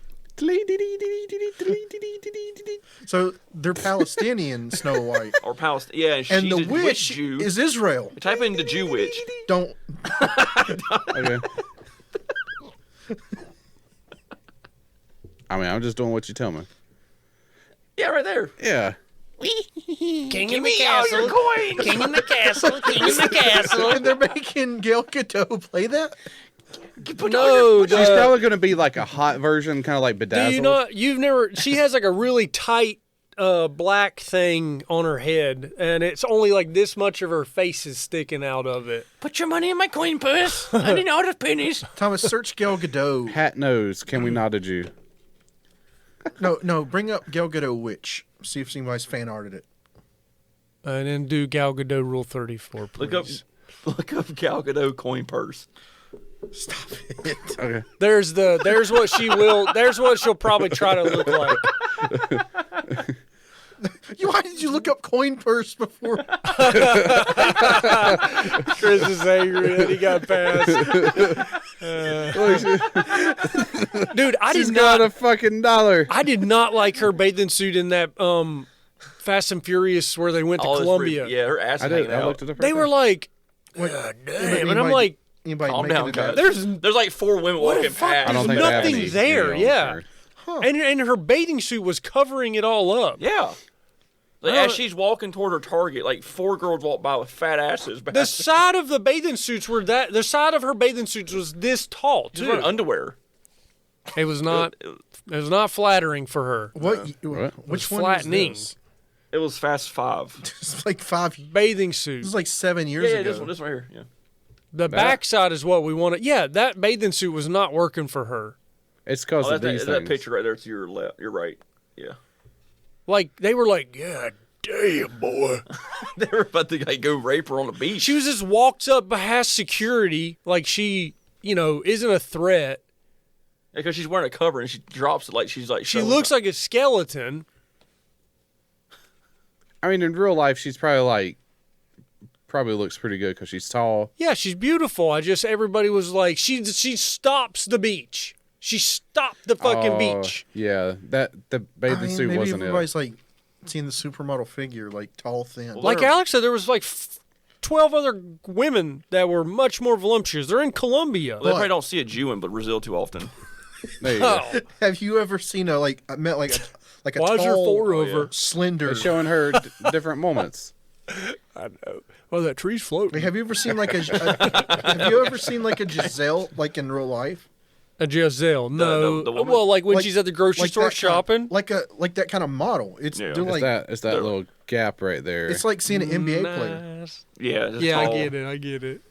So they're Palestinian Snow White, Or Palestine. Yeah, and, and she's the a witch Jew. is Israel. Type in the Jew witch. Don't. Okay. I mean, I'm just doing what you tell me. Yeah, right there. Yeah. King Give me all your coins. King in the castle. King in the castle. And they're making Gal Gadot play that. No, She's probably going to be like a hot version, kind of like do Bedazzled. you know? You've never. She has like a really tight black thing on her head, and it's only like this much of her face is sticking out of it. Put your money in my coin purse. I need all the pennies. Thomas, search Gal Gadot. Hat nose. Can we nod a Jew? No, bring up Gal Gadot witch. See if anybody's fan arted it. And then do Gal Gadot Rule 34, please. Look up Gal Gadot coin purse. Stop it. Okay. There's what she'll probably try to look like. Why did you look up coin purse before? Chris is angry that he got passed. Dude, She's got a fucking $1. I did not like her bathing suit in that Fast and Furious where they went to Oh, that's Colombia. pretty- yeah, her ass I hanging did. I out. looked at the They were like, damn, and I'm like, Anybody Calm making down, it guys. up? There's like 4 women What the walking fuck? past. I don't There's think they have nothing any there, video yeah. on her. and her bathing suit was covering it all up. Yeah. Like, as she's walking toward her target, like 4 girls walk by with fat asses. The side of the bathing suits the side of her bathing suits was this tall She's wearing too. underwear. It was not flattering for her. Which one flattening. was this? It was Fast 5. It's like 5. Bathing This suit. was like 7 years Yeah, ago. this one right here. Yeah. The backside is what we wanted. Yeah, that bathing suit was not working for her. It's because Oh, of these that things. picture right there to your left. You're right. Yeah. Like they were like, God damn, boy. They were about to like, go rape her on the beach. She was just walks up past security like she, isn't a threat. Because she's wearing a cover and she drops it like she's like. She looks like a skeleton. I mean, in real life, she's probably looks pretty good because she's tall. Yeah, she's beautiful. Everybody was like, she stops the beach. She stopped the fucking beach. Yeah, the bathing suit maybe wasn't everybody's it. like seeing the supermodel figure, like tall, thin. Well, Like Alex said, there was like 12 other women that were much more voluptuous. They're in Colombia. Well, they probably don't see a Jew in Brazil too often. There you go. Oh, Have you ever seen a like a why's your tall, four over? slender? They're showing her different moments. I know. Well, that tree's floating. Have you ever seen like Have you ever seen like a Giselle like in real life? A Giselle, no. the woman? Well, like when Like- she's at the grocery Like store that shopping. like that kind of model. It's Yeah. they're It's like that little gap right there. it's like seeing an NBA player. Nice. Yeah. Just Yeah, tall. I get it.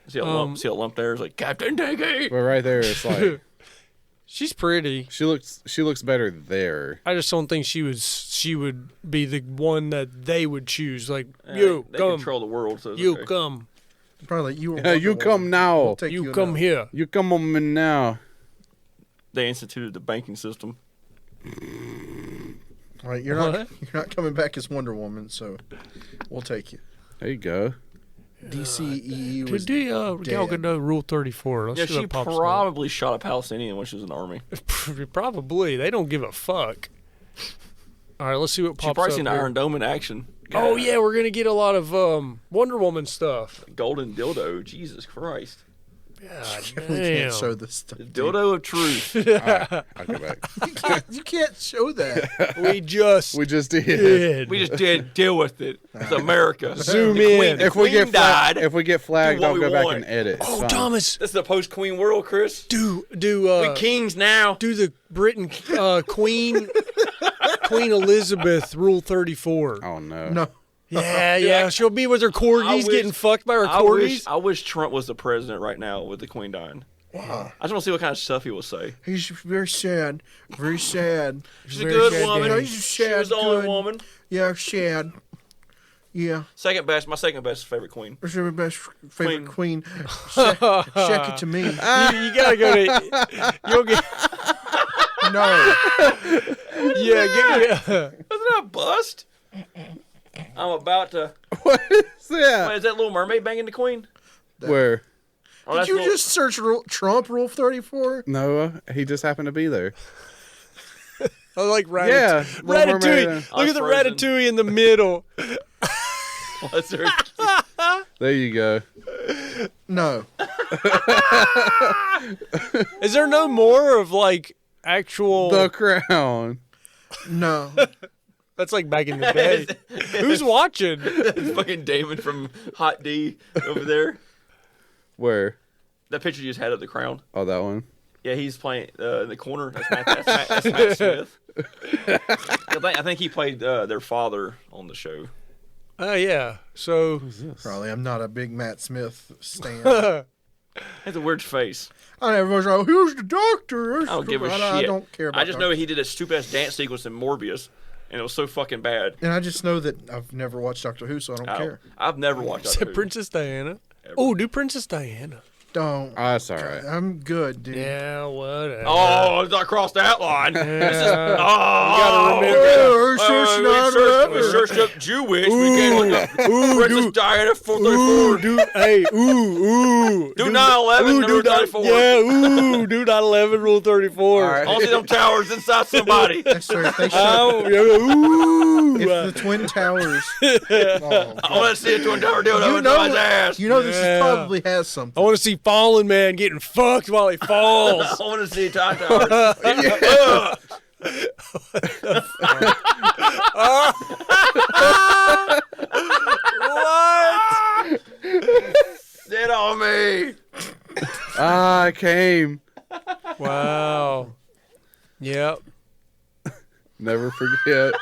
See a lump? See a lump there? It's like Captain Dinky. But right there, it's like She's pretty. she looks better there. I just don't think she would be the one that they would choose. Like, Yeah, you they come, control the world. So it's you okay. come, Probably like you. Were Yeah, you Wonder come Woman. now. We'll take you come now. here. You come on me now. They instituted the banking system. All right, you're not coming back as Wonder Woman, so we'll take you. There you go. DCEE was Could Gal dead. Gadot Rule 34? Let's Yeah, see she what pops up. probably shot a Palestinian when she was in the army. Probably. They don't give a fuck. All right, let's see what She's pops probably up seen here. Iron Dome in action. Oh God. yeah, we're gonna get a lot of Wonder Woman stuff. Golden dildo. Jesus Christ. God We damn. can't show this stuff. dude. Dildo of truth. All right, I'll go back. You can't show that. We just We just did. did. We just did deal with it. It's America. Zoom The in. Queen, the If we queen get died. if we get flagged, Do what I'll we go back want. and edit. It's Oh, fine. Thomas, This is the post-Queen world, Chris. do We kings now. do the Britain Queen Elizabeth Rule 34. Oh no. No. Yeah, she'll be with her I corgis wish- getting fucked by her I corgis. I wish Trump was the president right now with the Queen dying. Wow. I just want to see what kind of stuff he will say. He's very sad. Very sad. She's a Very good sad woman. day. He's She sad. was the only good. woman. Yeah, sad. Yeah. My second best favorite queen. What's your best favorite Queen. queen? Check it to me. You gotta go to. You'll get. No. Yeah. Wasn't that a bust? I'm about to. What is that? Wait, is that Little Mermaid banging the Queen? Where? Oh, Did that's you Little- just search Trump Rule 34? No, he just happened to be there. I like Ratatouille. Yeah, Little Mermaid. Ratatouille. Look at the Frozen. Ratatouille in the middle. Was there- There you go. No. Is there no more of like actual? The Crown. No. That's like back in the day. Who's watching? fucking Damon from Hot D over there. Where? That picture you just had of the crown. Oh, that one. Yeah, he's playing in the corner. That's Matt Smith. I think he played their father on the show. Yeah. So Probably. I'm not a big Matt Smith stan. Has a weird face. Everyone's like, who's the doctor? I don't give a shit. I don't care about I just know he did a stupid ass dance sequence in Morbius. and it was so fucking bad. And I just know that I've never watched Doctor Who, so I don't care. I've never watched Except Doctor Who. Princess Diana. Ever. Oh, do Princess Diana. Don't. Oh, that's all right. I'm good, dude. Yeah, whatever. Oh, I crossed that line. This is, Yeah. oh, remember- Oh, search not we ever. searched up Jewish. We can't look up Princess Diana 434. Ooh, do hey, ooh. Do 9/11, number 34. Yeah, ooh, do 9/11, rule 34. All right. I want to see them towers inside somebody. Yes, sir. If they show, Oh, yeah, ooh. if the Twin Towers. Oh, I want to see a twin tower dildo you in know, his ass. you know this Yeah. probably has something. I want to see Fallen Man getting fucked while he falls. I want to see Twin Towers. What? Sit on me. I came. Wow. Yep. Never forget.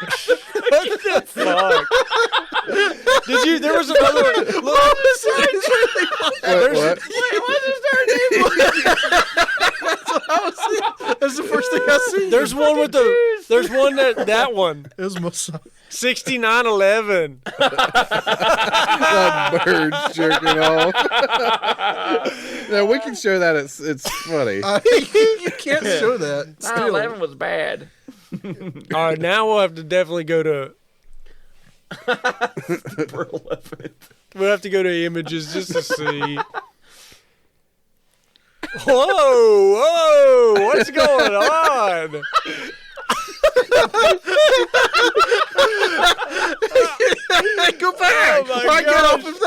What the fuck? Did you? There was another one. Look, What? That's the first thing I see. there's one with the. There's one that one. It was my son. 6911. That bird's jerking off. No, we can show that. It's funny. You can't show that. 9/11 was bad. All right, now we'll have to definitely go to. For 11. We'll have to go to images just to see. Whoa! What's going on? Go back. Oh my Why get gosh. off of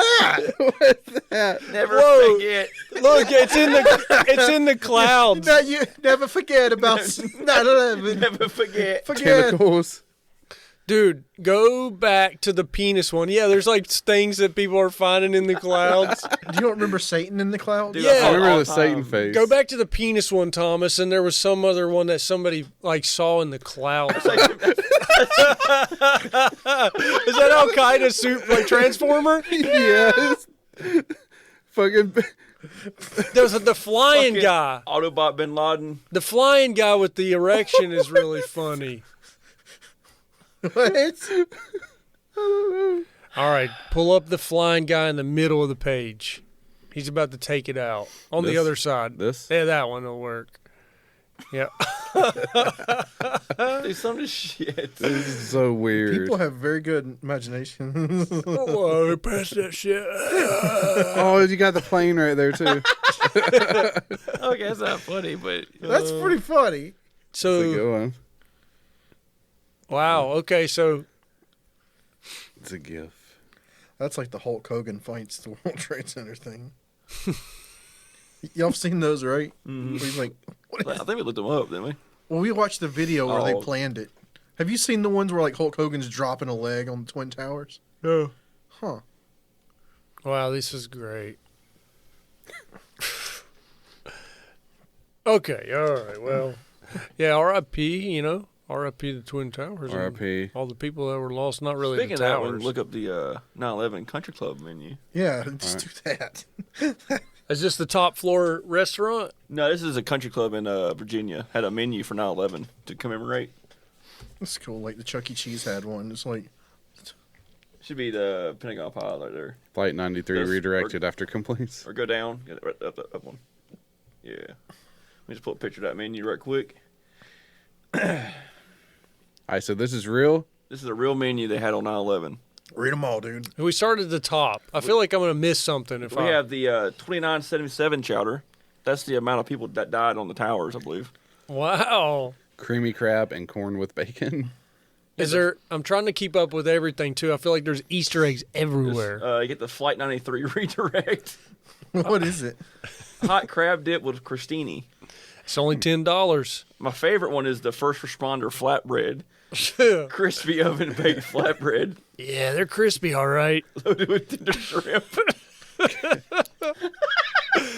that? Never Whoa. forget. Look, it's in the clouds. Now you never forget about 9/11. Never forget. Forget. Tentacles. Dude, go back to the penis one. Yeah, there's like things that people are finding in the clouds. Do you don't remember Satan in the clouds? Dude, Yeah. I saw I it remember all the Satan time. face. Go back to the penis one, Thomas, and there was some other one that somebody like saw in the clouds. Is that Al Qaeda suit like Transformer? Yes. Fucking. There's the flying Fucking guy. Autobot Bin Laden. The flying guy with the erection is really funny. What? All right, pull up the flying guy in the middle of the page. He's about to take it out on the This? other side. This? Yeah, that one will work. Yeah. Dude, some of this shit. This is so weird. People have very good imagination. Whoa, pass that shit. Oh, you got the plane right there too. Okay, it's not funny, but That's pretty funny. That's a So, good one. wow. Okay, so It's a gift. That's like the Hulk Hogan fights the World Trade Center thing. Y'all have seen those, right? Mhm. Where he's like, what I is... think we looked them up, didn't we? Well, we watched the video where they Oh. planned it. Have you seen the ones where like Hulk Hogan's dropping a leg on the Twin Towers? yeah. Huh. Wow, this is great. Okay, all right. Well, yeah, R.I.P., you know. R.I.P. the Twin Towers. and R.I.P. all the people that were lost, not really Speaking of the that towers. one, look up the 9/11 Country Club menu. Yeah, just do that. Is this the top floor restaurant? No, this is a country club in Virginia. Had a menu for 9/11 to commemorate. That's cool. Like the Chuck E. Cheese had one. It's like, Should be the Pentagon Pilot right there. Flight 93 This- redirected after complaints. Or go down. Get it right up one. Yeah. Let me just pull a picture of that menu right quick. Alright, so this is real. This is a real menu they had on 9/11. read them all, dude. We started at the top. I feel like I'm going to miss something if We I... have the 2977 chowder. That's the amount of people that died on the towers, I believe. Wow. Creamy crab and corn with bacon. Is there... I'm trying to keep up with everything, too. I feel like there's Easter eggs everywhere. You get the Flight 93 redirect. What is it? Hot crab dip with crostini. It's only $10. My favorite one is the first responder flatbread. Crispy oven baked flatbread Yeah, they're crispy, all right. loaded with tender shrimp. They're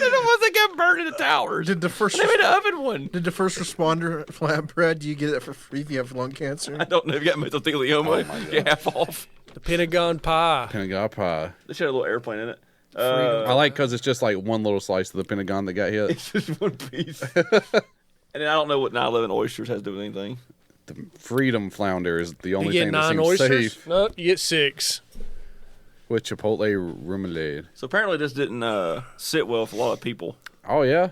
the ones that got burned in the towers. Did the first They made an oven one. did the first responder flatbread? Do you get it for free if you have lung cancer? I don't know if you got mesothelioma. You get half off. The Pentagon pie. Pentagon pie. They should have a little airplane in it. I like because it's just like one little slice of the Pentagon that got hit. It's just one piece. And then I don't know what 9/11 oysters has to do with anything. The freedom flounder is the You only get thing that 9 seems oysters? safe No, you get 6. with Chipotle remoulade. So apparently this didn't sit well with a lot of people. Oh yeah,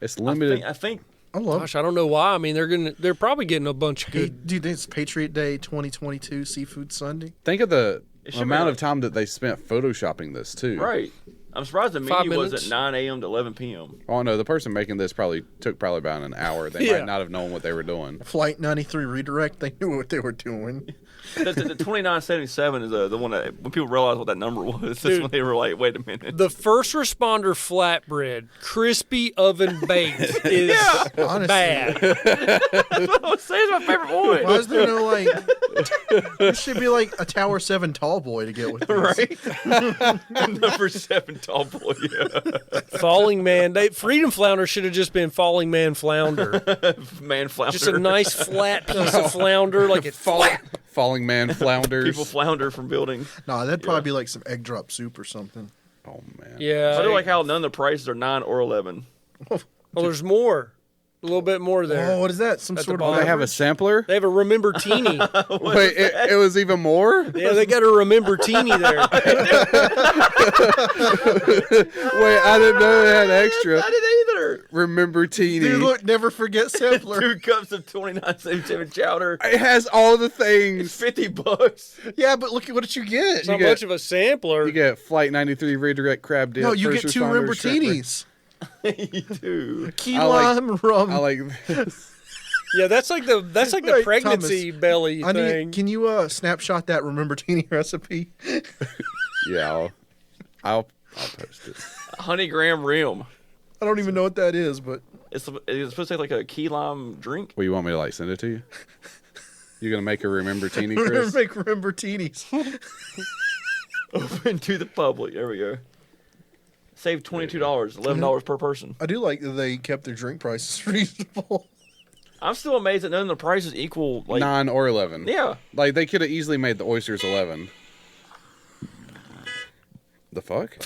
it's limited. I think I love. Gosh, I don't know why. I mean, they're probably getting a bunch of Hey, good. dude, it's Patriot Day 2022 Seafood Sunday. Think of the It should amount be of time that they spent photoshopping this too. right. I'm surprised the 5 menu was minutes. at 9 a.m. to 11 p.m. Oh no, the person making this took about an hour. They Yeah. might not have known what they were doing. Flight 93 redirect. They knew what they were doing. The 2977 is the one that when people realized what that number was, that's Dude. when they were like, wait a minute. The first responder flatbread, crispy oven baked, is Honestly. bad. I was saying it's my favorite one. Why is there no like? There should be like a Tower 7 tall boy to get with this. Right? Number 7 tall boy. Yeah. Falling Man. Freedom Flounder should have just been Falling Man Flounder. Man flounder. Just a nice flat piece of flounder, like it Falling man flounders. People flounder from building. Nah, that'd probably be like some egg drop soup or something. Oh man. Yeah. I do like how none of the prices are 9 or 11. Well, there's more. A little bit more there. Oh, what is that? Some At the sort bottom. of They have a sampler. They have a Remember Teeny. Wait, it was even more. Yeah, they got a Remember Teeny there. Wait, I didn't know they had extra. I didn't either. Remember teeny. Dude, look, never forget sampler. 2 cups of 2977 chowder. It has all the things. $50. Yeah, but look at what you get. It's not get- much of a sampler. You get Flight 93 redirect crab dip. No, you first get 2 responders, shrimp Rembertinis. You do. Key I like- lime rum. I like this. Yeah, that's like the Wait, pregnancy Thomas, belly I thing. need. Can you snapshot that Remembertini recipe? Yeah, I'll post it. Honey graham rim. I don't even know what that is, but It's supposed to taste like a key lime drink. Well, you want me to like send it to you? You're gonna make a remember teeny, we're gonna Chris? make Rembertinis. Open to the public. There we go. Save $22, $11 per person. I do like that they kept their drink prices reasonable. I'm still amazed that none of the prices equal. Like, 9 or 11. yeah. Like they could have easily made the oysters 11. The fuck?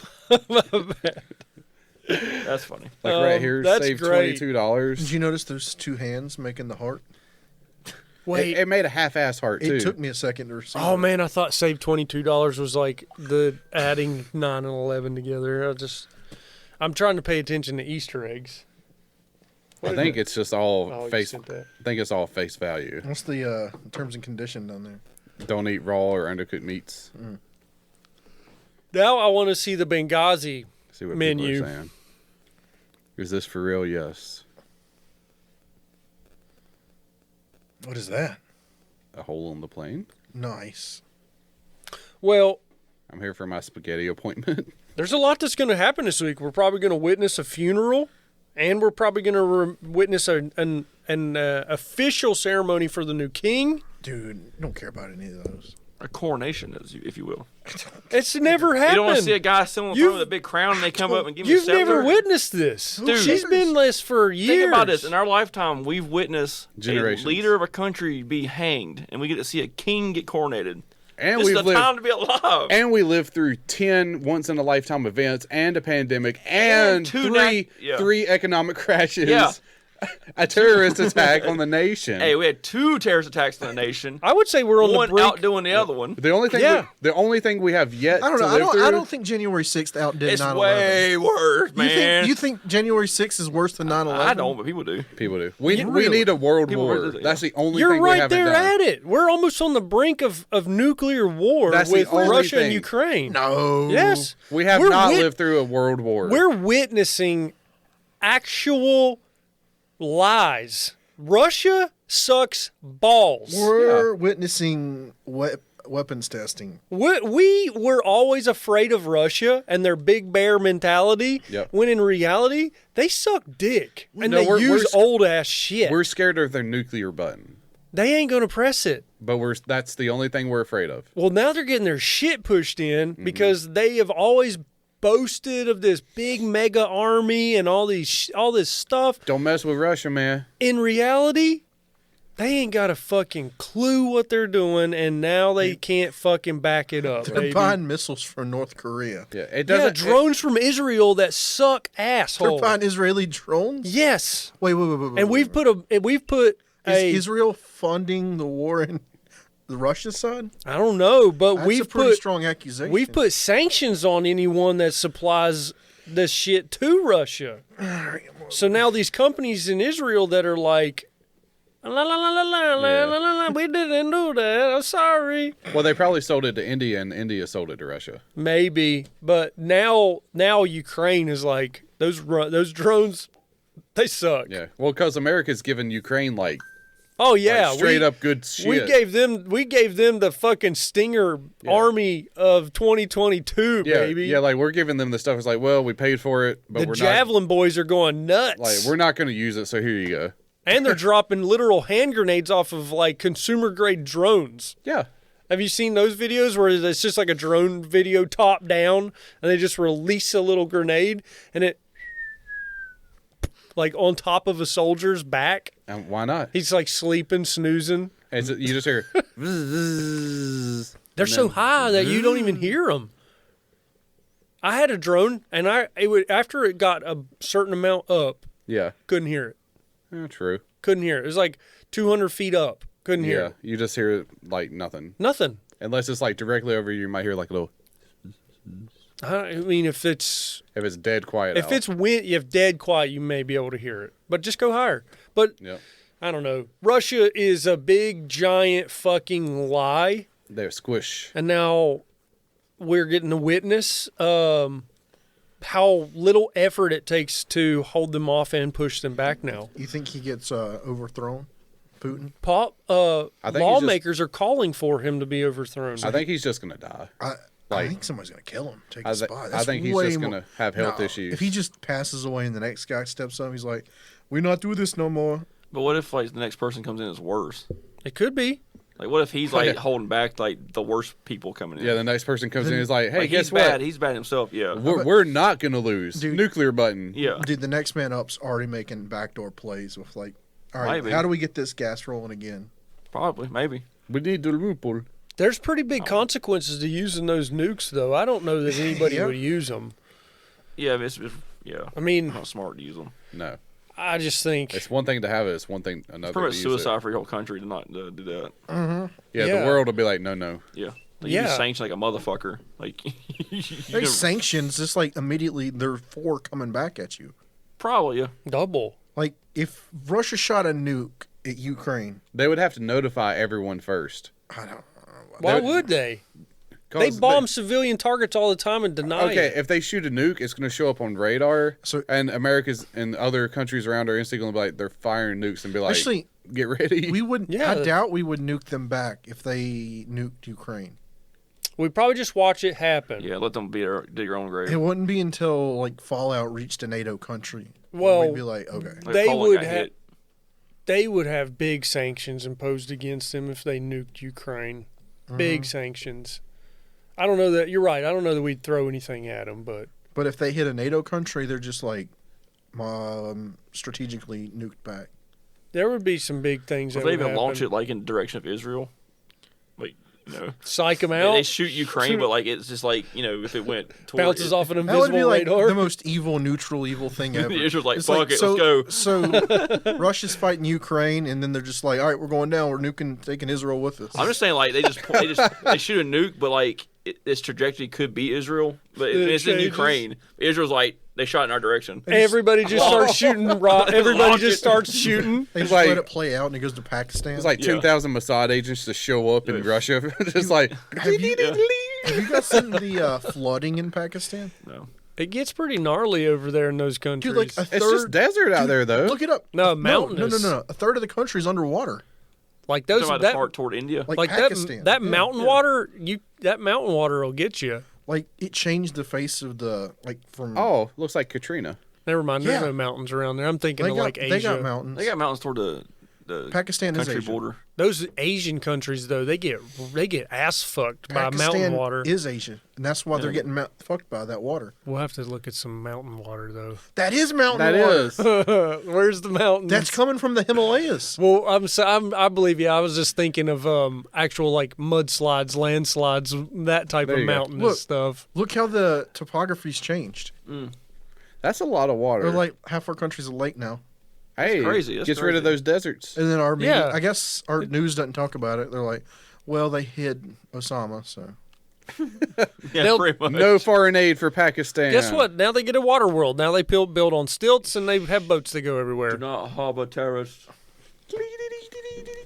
That's funny. Like right here, that's save great. Did $22. you notice there's 2 hands making the heart? Wait. It made a half-ass heart too. It took me a second to receive. Oh it. man, I thought save $22 was like the adding 9 and 11 together. I'm trying to pay attention to Easter eggs. I think it's just all Oh, you face. sent that. I think it's all face value. What's the terms and condition down there? Don't eat raw or undercooked meats. Now I want to see the Benghazi. See what Menu. people are saying. Is this for real? Yes. What is that? A hole in the plane. Nice. Well, I'm here for my spaghetti appointment. there's a lot that's going to happen this week. We're probably going to witness a funeral, and we're probably going to witness an official ceremony for the new king. Dude, don't care about any of those. A coronation, if you will. It's never happened. You don't want to see a guy sitting on the You've- throne with a big crown and they come up and give you a You've never scepter? witnessed this. Dude. She's been this for years. Think about this. In our lifetime, we've witnessed Generations. a leader of a country be hanged, and we get to see a king get coronated. And This is we've the time lived. to be alive. And we lived through 10 once-in-a-lifetime events and a pandemic and two three economic crashes. Yeah. A terrorist attack on the nation. Hey, we had 2 terrorist attacks on the nation. I would say we're on One the brink. outdoing the other one. The only thing, Yeah. the only thing we have yet I don't to know. live through. I don't think January 6th outdid It's 9/11. way worse, man. You think January 6th is worse than 9/11? I don't, but people do. People do. We Really? need a world People war. really- That's the only You're thing we right haven't there done. at it. We're almost on the brink of nuclear war That's the with only Russia and thing. Ukraine. No. Yes. We have We're not wit- lived through a world war. We're witnessing actual lies. Russia sucks balls. We're witnessing weapons testing. We were always afraid of Russia and their big bear mentality. Yep. When in reality, they suck dick and No, they we're use sc- old ass shit. We're scared of their nuclear button, They ain't gonna press it. but that's the only thing we're afraid of. Well, now they're getting their shit pushed in Mm-hmm. because they have always boasted of this big mega army and all this stuff. Don't mess with Russia, man. In reality, they ain't got a fucking clue what they're doing, and now they can't fucking back it up, They're baby. buying missiles from North Korea. Yeah, it Yeah, doesn't. drones from Israel that suck They're asshole. buying Israeli drones? Yes, Wait. and we've put Hey. Israel funding the war in the Russia side? I don't know, but That's we've a pretty put strong accusation. we've put sanctions on anyone that supplies this shit to Russia. So now these companies in Israel that are like, la la la la la la la la, la, we didn't do that. I'm sorry. Well, they probably sold it to India, and India sold it to Russia. Maybe, but now Ukraine is like those drones. They suck. Yeah. Well, because America's given Ukraine like Oh yeah, straight up good shit. We gave them the fucking Stinger army of 2022, Yeah, baby. yeah, like we're giving them the stuff. It's like, well, we paid for it, but The we're Javelin boys are going nuts. not. Like, we're not going to use it. So here you go. And they're dropping literal hand grenades off of like consumer grade drones. Yeah. Have you seen those videos where it's just like a drone video top down and they just release a little grenade and it like on top of a soldier's back? And why not? He's like sleeping, snoozing. You just hear. They're so high that you don't even hear them. I had a drone and after it got a certain amount up, Yeah. couldn't hear it. Yeah, true. Couldn't hear it. It was like 200 feet up. Couldn't hear Yeah. it. You just hear like nothing. Nothing. Unless it's like directly over you, you might hear like a little. I mean, if it's dead quiet. if it's dead quiet, you may be able to hear it. But just go higher. But Yep. I don't know. Russia is a big, giant fucking lie. They're squish. And now we're getting to witness how little effort it takes to hold them off and push them back now. You think he gets overthrown, Putin? I think Lawmakers are calling for him to be overthrown. I think he's just gonna die. I think somebody's gonna kill him. Take I his thi- spot. I That's think he's way just more- gonna have health No, issues. If he just passes away and the next guy steps up, he's like, "We not do this no more." But what if like the next person comes in as worse? It could be. Like what if he's like Yeah. holding back like the worst people coming in? Yeah, the next person comes in and is like, hey, Like, guess he's what? bad. He's bad himself. Yeah. We're not gonna lose. Dude. Nuclear button. Yeah. Dude, the next man up's already making backdoor plays with like, all right, Maybe. how do we get this gas rolling again? Probably. Maybe. We need the loophole. There's pretty big consequences to using those nukes, though. I don't know that anybody Yeah. would use them. Yeah. Yeah. I mean, Not smart to use them. No, I just think it's one thing to have it. It's one thing another. Pretty much to use it. suicide for your whole country to not do that. Yeah, Yeah. the world will be like, no. Yeah. Like, Yeah. You sanction like a motherfucker. Like. There's sanctions, just like immediately there are four coming back at you. Probably. Yeah. double. Like if Russia shot a nuke at Ukraine, They would have to notify everyone first. I don't. Why They- would they? 'Cause They bomb civilian targets all the time and deny Okay, it. if they shoot a nuke, it's going to show up on radar. So- and America's and other countries around are instantly going to be like, they're firing nukes and be like, Actually, get ready. we wouldn't. Yeah. I doubt we would nuke them back if they nuked Ukraine. We'd probably just watch it happen. Yeah. Let them dig their own grave. It wouldn't be until like Fallout reached a NATO country. Well, we'd be like, okay, Like, they Poland would got have. hit. They would have big sanctions imposed against them if they nuked Ukraine. Big sanctions. I don't know that you're right. I don't know that we'd throw anything at them, but but if they hit a NATO country, they're just like strategically nuked back. there would be some big things If that they would even happen. launch it like in the direction of Israel, like Psych them they out. shoot Ukraine, but like it's just like if it went toward Bounces off an That would invisible be like radar. the most evil, neutral, evil thing ever. Israel's like, It's fuck it, so, let's go. So Russia's fighting Ukraine, and then they're just like, all right, we're going down. We're taking Israel with us. I'm just saying, like they shoot a nuke, but like its trajectory could be Israel, but It it's in changes. Ukraine. Israel's like they shot in our direction. Everybody just starts shooting. Everybody Launch just it. starts shooting. They just like- let it play out, and it goes to Pakistan. It's like Yeah. 10,000 Mossad agents to show up in Russia. Just like, have you guys seen the flooding in Pakistan? No, It gets pretty gnarly over there in those countries. Dude, like a third. it's just desert out there, though. Look it up. No, No, mountainous. no. A third of the country's underwater. like talking those about the that part toward India. Like that Pakistan. that Yeah, mountain yeah. water. That mountain water will get you. Like it changed the face of the from. Oh, looks like Katrina. Never mind. There's Yeah. no mountains around there. I'm thinking they of got like Asia. they got mountains. They got mountains toward the Pakistan is country Asia. border. Those Asian countries though, they get ass fucked by Pakistan mountain water. is Asia, and that's why they're getting fucked by that water. We'll have to look at some mountain water though. That is mountain That water. is. Where's the mountains? That's coming from the Himalayas. well, I believe you. I was just thinking of actual like mudslides, landslides, that type There of you go. mountainous Look. stuff. Look how the topography's changed. That's a lot of water. They're like half our country's a lake now. Hey, crazy. That's gets rid of crazy. those deserts. And then our media, Yeah. I guess our news doesn't talk about it. They're like, well, they hid Osama, so. Yeah, They'll- pretty much. No foreign aid for Pakistan. Guess what? Now they get a water world. Now they build on stilts and they have boats that go everywhere. Do not harbor terrorists.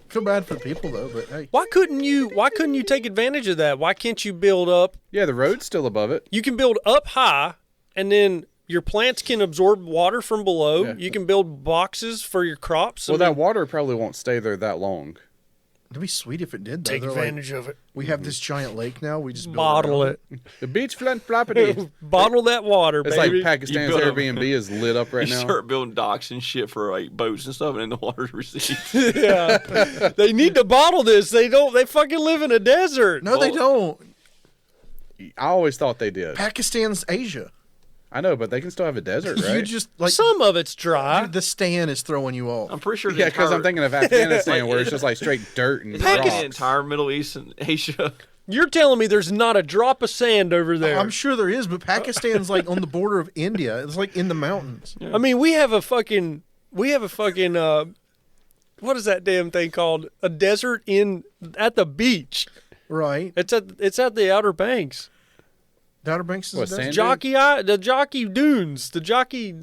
Feel bad for the people though, but hey. Why couldn't you take advantage of that? Why can't you build up? Yeah, the road's still above it. You can build up high, and then your plants can absorb water from below. Yeah. You can build boxes for your crops. Well, that water probably won't stay there that long. It'd be sweet if it did though. take They're like, advantage of it. we have this giant lake now, we just build Bottle around it. The beachfront property. Bottle that water, It's baby. like Pakistan's You build 'em. Airbnb is lit up right You now. start building docks and shit for like boats and stuff, and then the water's received. Yeah, they need to bottle this. They don't. They fucking live in a desert. No, they don't. I always thought they did. Pakistan's Asia. I know, but they can still have a desert, right? You just like Some of it's dry. the stand is throwing you off. I'm pretty sure. Yeah, because I'm thinking of Afghanistan, where it's just like straight dirt and it's like rocks. the entire Middle East and Asia. You're telling me there's not a drop of sand over there? I'm sure there is, but Pakistan's like on the border of India. It's like in the mountains. I mean, we have a fucking, what is that damn thing called? A desert at the beach. Right. It's at the Outer Banks. The Outer Banks is What, a desert. sand? The Jockey Dunes,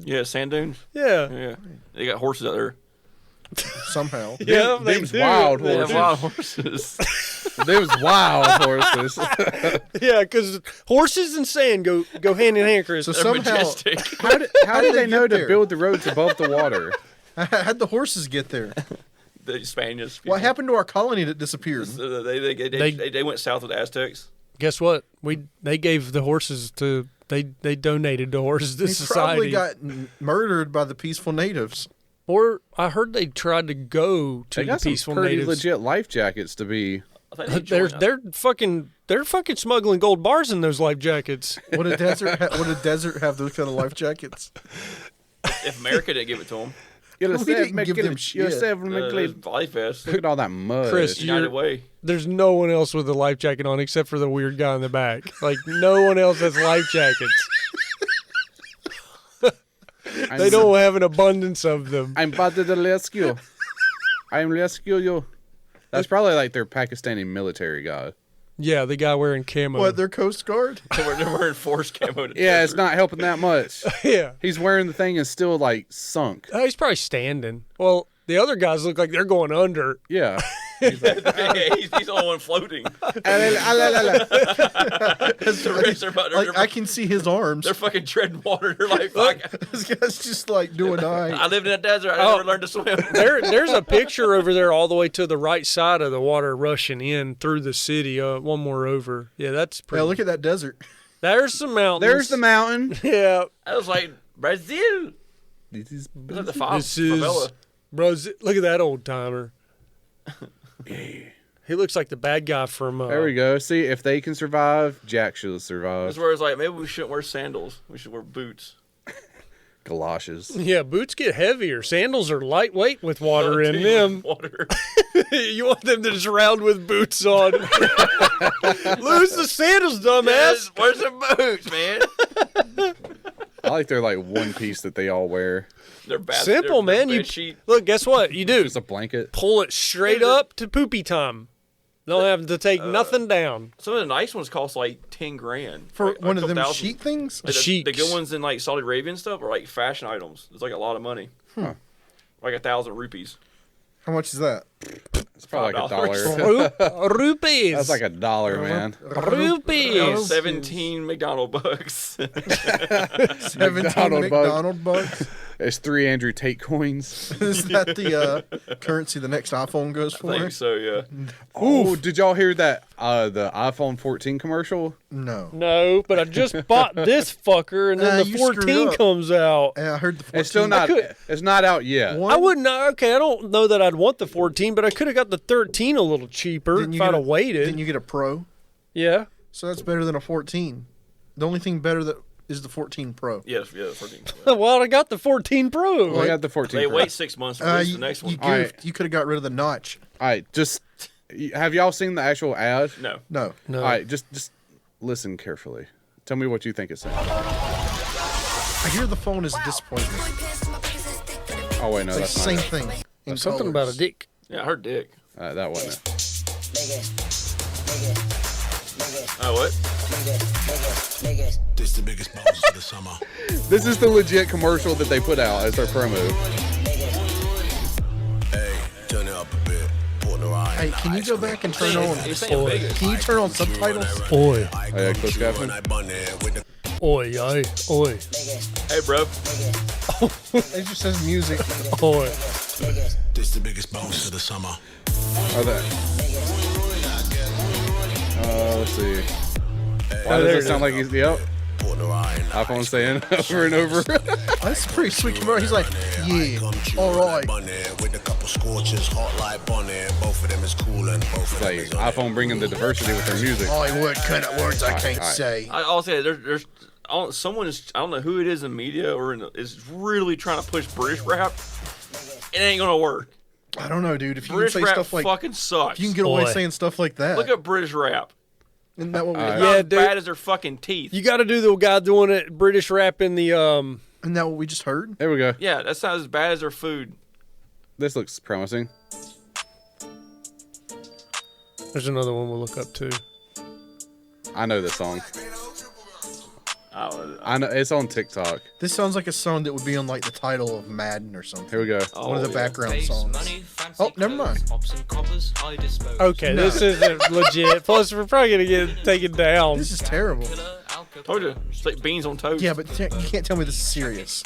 Yeah, sand dunes. yeah. Yeah, they got horses out there. somehow. Yeah, they Them's do. wild They have horses. wild horses. Them's wild horses. Yeah, because horses and sand go hand in hand, Chris. So They're somehow, majestic. How did they know get to there? build the roads above the water? how'd the horses get there? The Spaniards. What happened to our colony that disappeared? They went south with the Aztecs. Guess what? They gave the horses to they donated the horses to They society. probably got murdered by the peaceful natives. Or I heard they tried to go to They the got some peaceful pretty natives. legit life jackets to be. I think they They're joined they're fucking smuggling gold bars in those life jackets. Would a desert have those kind of life jackets? if America didn't give it to them. We didn't give them shit. Life vests. Look at all that mud. Chris, United Way. There's no one else with a life jacket on except for the weird guy in the back. Like no one else has life jackets. They don't have an abundance of them. I'm about to rescue. I'm rescue you. That's probably like their Pakistani military guy. Yeah, the guy wearing camo. What, their Coast Guard? They're wearing forced camo. To Yeah, it's desert. not helping that much. Yeah. He's wearing the thing and still like sunk. Oh, he's probably standing. Well, the other guys look like they're going under. Yeah. he's the only one floating. The rest are about, Like I can see his arms. they're fucking treading water. They're like, fuck. This guy's just like doing I I. lived in a desert. I never learned to swim. There's a picture over there all the way to the right side of the water rushing in through the city. One more over. Yeah, that's pretty. Yeah, look at that desert. There's some mountains. There's the mountain. Yeah. I was like, Brazil. This is Is that the This is, favela? bro, look at that old timer. He looks like the bad guy from. There we go. See, if they can survive, Jack should survive. That's where it's like, maybe we shouldn't wear sandals. We should wear boots. Galoshes. Yeah, boots get heavier. Sandals are lightweight with water in Dude, them. Water. You want them to just round with boots on. Lose the sandals, dumbass. Yes, wear some boots, man. I like their like one piece that they all wear. They're bad. Simple, they're man. bed You sheet. look. Guess what you do? Just a blanket. Pull it straight up to poopy time. Don't have to take nothing down. Some of the nice ones cost like 10 grand For Like, one a of them couple thousand. sheet things? Like, the Sheiks. good ones in like Saudi Arabia and stuff are like fashion items. It's like a lot of money. Huh. Like 1,000 rupees. How much is that? It's probably like $5. $1. Rupees. That's like $1, man. rupees. 17 McDonald bucks. 17 McDonald bucks. McDonald bucks. It's 3 Andrew Tate coins. Is that the currency the next iPhone goes I for? think so, yeah. Oh, did y'all hear that? The iPhone 14 commercial? No. No, but I just bought this fucker, and then the you screwed 14 up. comes out. Yeah, I heard the 14. It's still not. It's not out yet. One? I wouldn't. Okay, I don't know that I'd want the 14, but I could have got the 13 a little cheaper Didn't you if I'd get have waited. Didn't you get a Pro? Yeah. So that's better than a 14. The only thing better that is the 14 Pro. Yes, yeah, 14. Well, I got the 14 Pro. We got the 14. They Pro. wait 6 months to release You, the next one. you All right. goofed. You could have got rid of the notch. All right, just have y'all seen the actual ad? No. No. No. All right, just listen carefully. Tell me what you think it's saying. I hear the phone is a disappointment. Oh wait, no, It's that's like not same it. thing. in Something colors. about a dick. Yeah, I heard dick. That wasn't it. What? This the biggest bounce of the summer. This is the legit commercial that they put out as their promo. Hey, turn it up a bit. Put the eye Hey, in can you the go ice back and cream. turn on? He's saying Vegas. Can you turn on subtitles? Oi, Oh yeah, close caption. oi, oi, oi, Hey, bro. It just says music. oi. This the biggest bounce of the summer. Oh, that. Let's see. Why Oh, there does it it sound is. like he's Put the eye in the iPhone ice saying over and over? That's a pretty sweet commercial. He's like, yeah, all right. With a couple scorches, hot like bunny. Both of them is cool and both of them Like is on it. iPhone bringing the diversity with their music. Hollywood kind of words I can't alright. say. I'll say there's someone is, I don't know who it is in media or is really trying to push British rap. It ain't gonna work. I don't know, dude. If you British can say rap stuff like, fucking sucks. if you can get away Boy. saying stuff like that, Look at British rap. isn't that what we? Alright. Not Yeah, as dude. bad as their fucking teeth. You got to do the guy doing it British rap in the Isn't that what we just heard? There we go. Yeah, that's not as bad as their food. This looks promising. There's another one we'll look up too. I know this song. I don't know. I know it's on TikTok. This sounds like a song that would be on like the title of Madden or something. Here we go. One of the background songs. Oh, never mind. Okay, this isn't legit. Plus, we're probably gonna get taken down. This is terrible. Told you, it's like beans on toast. Yeah, but you can't tell me this is serious.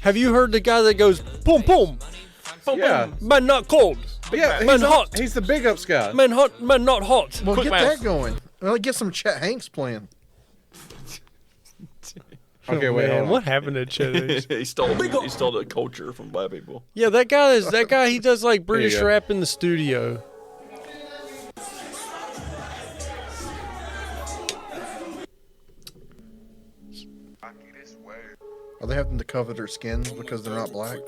Have you heard the guy that goes boom boom? Boom, Yeah. boom. Man, not cold. Yeah, Man, he's, hot. he's the big ups guy. Man, hot. Man, not hot. Well, Quick get math. that going. Well, get some Chet Hanks playing. Okay, wait, Man, hold on. what happened to Chet? he stole the culture from black people. Yeah, that guy. He does like British go. rap in the studio. Are they having to cover their skins because they're not black?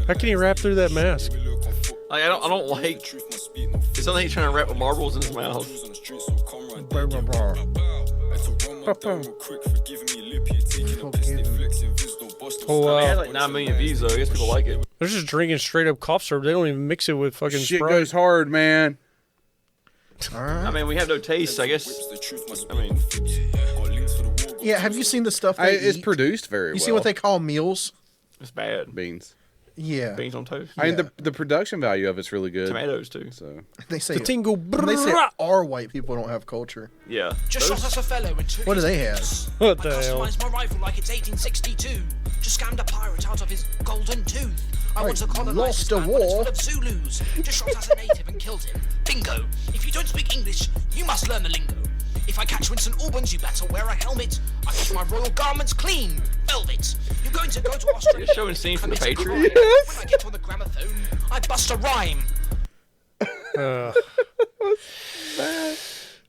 How can he rap through that mask? Like, I don't like. It's something he's trying to rap with marbles in his mouth. Blah, blah, blah. Oh, It had like 9 million views though. I guess people like it. they're just drinking straight up cough syrup. They don't even mix it with fucking Shit Sprite. goes hard, man. All right. I mean, we have no taste. I guess. I mean, Yeah, have you seen the stuff they It's eat? produced very well. You see what they call meals? it's bad. beans. Yeah. Beans on toast. I mean, Yeah. the production value of it's really good. Tomatoes too. So They say The tingle. they say our white people don't have culture. Yeah. Just Those- shot us a fellow and took What do his they have? boots. What I the hell? customized my rifle like it's 1862. Just scammed a pirate out of his golden tooth. I want to colonize lost this a land, but it's war. full of Zulus. Just shot at a native and killed him. Bingo. If you don't speak English, you must learn the lingo. If I catch Winston Albans, you better wear a helmet. I keep my royal garments clean. Velvet. You're going to go to Australia. You're showing scenes from the Commit a Patriot? crime. When I get on the gramophone, I bust a rhyme.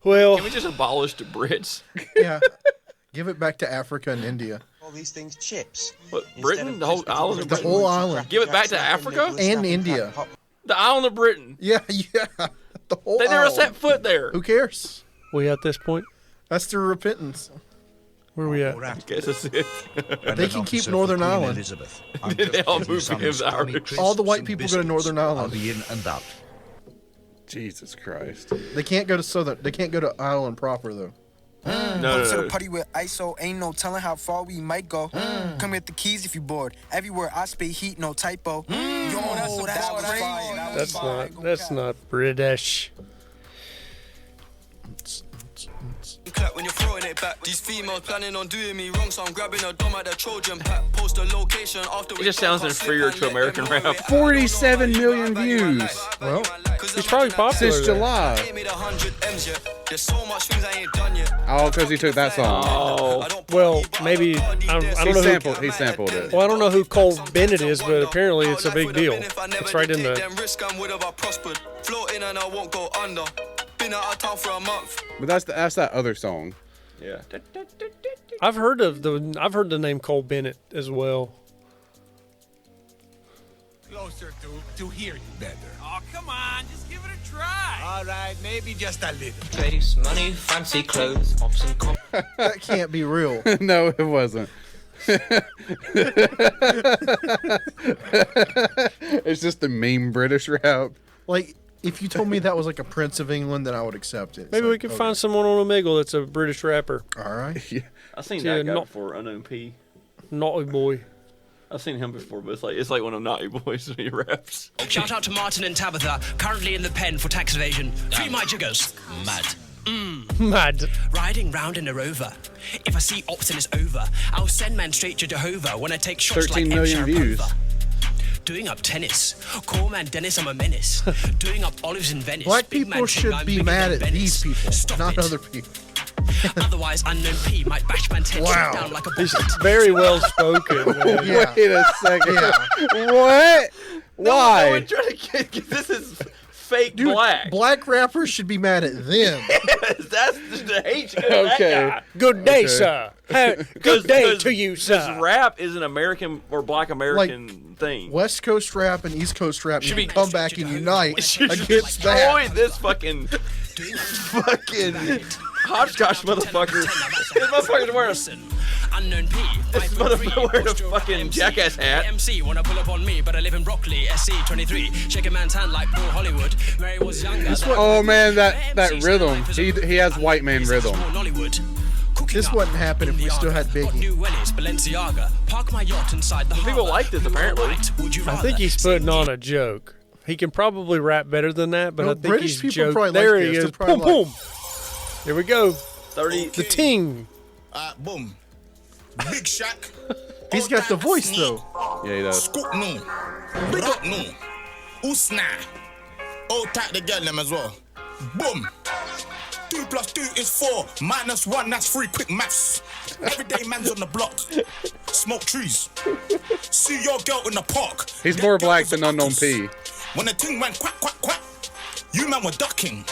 Well, Can we just abolish the Brits? Yeah. Give it back to Africa and India. All these things chips. What, Britain? The whole island of The Britain? whole island. Give it back to Africa? And India. The island of Britain. Yeah, yeah. The whole They never island. set foot there. Who cares? we at this point? That's their repentance. Where are we at? Guess that's it. They can keep Northern Ireland. Elizabeth. They all moved because of Irish. All the white people go to Northern I'll Ireland. be in and out. Jesus Christ. They can't go to Southern. They can't go to Ireland proper though. No, To the no. party with ISO, ain't no telling how far we might go. Come get the keys if you bored. Everywhere I spit heat, no typo. Yo, that's crazy. That's not British. Clap when you're throwing it back. These females planning on doing me wrong, so I'm grabbing a dom at the Trojan pack. Post a location after It just sounds inferior to American rap. 47 million views Well, He's probably popular. since there. July. There's so much things I ain't done yet. Oh, because he took that song. Oh, well, maybe I don't know who. He sampled it. Well, I don't know who Cole Bennett is, but apparently it's a big deal. It's right in the. Floating and I won't go under. Been out of town for a month. But that's that other song. Yeah. I've heard the name Cole Bennett as well. Closer to hear you better. Oh, come on, just give it a try. All right, maybe just a little. Face, money, fancy clothes, pops and that can't be real. No, it wasn't. It's just the meme British rap. Like, if you told me that was like a Prince of England, then I would accept it. It's Maybe we like, could okay. find someone on Omegle that's a British rapper. All right. Yeah. I've seen Yeah, that guy not- before, Unknown P. Naughty boy. I've seen him before, but it's like one of Naughty Boys when he raps. Shout out to Martin and Tabitha, currently in the pen for tax evasion. Free my jiggers. Mad. Mad. Riding round in a rover. If I see ops and it's over, I'll send man straight to Jehovah when I take shots 13 like million M. views. Sharapova. Doing up tennis. Call man Dennis, I'm a menace. Doing up olives in Venice. Black Big people man should think I'm be bigger mad than at these Venice. people, Stop not it. other people. Otherwise, Unknown P might bash man's head Wow. down like a He's bomb. very well spoken. Man. Yeah. Wait a second. Yeah. What? Why? No one trying to get this is fake Dude, black. rappers should be mad at them. That's the hate you Okay. that guy. Good day, sir. Good day to you, Because sir. rap is an American or Black American thing. West Coast rap and East Coast rap Should should be- come back and unite Should against destroy that. this fucking hopscotch motherfucker. This motherfucker's wearing Unknown P. This motherfucker wearing a fucking jackass hat. MC wanna pull up on me, but I live in Broccoli, SC 23. Shake a man's hand like Paul Hollywood. Mary was younger. Oh man, that rhythm. He has white man rhythm. This wouldn't happen if we still had Biggie. New Wellies, Balenciaga. Park my yacht inside the People harbor. like this, apparently. Right, would you I rather? think he's putting on a joke. He can probably rap better than that, but No, I think British he's people joking. probably There like he this. is. They're probably Boom, like- boom. Here we go. 30. The ting. Boom. Big Shack. He's got the voice though. Yeah, he does. Scoop no. Rock no. Usna. Oh, tag the girl them as well. Boom. 2 + 2 is 4. -1, that's 3. Quick maths. Everyday man's on the block. Smoke trees. See your girl in the park. He's That more girl black was than a Unknown uncus. P. When the thing went quack, quack, quack, you man were ducking.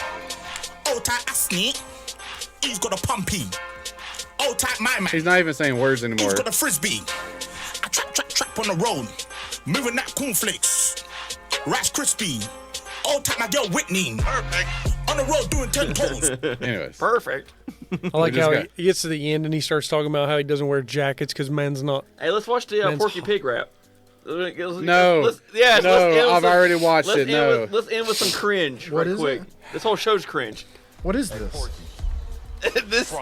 Oh, tight Asney. He's got a pumpy. Oh, tight my man. He's not even saying words He's anymore. got a frisbee. I trap on the road. Moving that cornflakes. Rice crispy. Oh, tight my girl Whitney. Perfect. On the road doing 10 toes. Anyways. Perfect. I like just how got- he gets to the end and he starts talking about how he doesn't wear jackets because men's not. Hey, let's watch the Man's Porky hot. Pig rap. No. Let's end No, with I've already watched let's it, end no. let's end with some cringe What right is quick. it? This whole show's cringe. What is this? This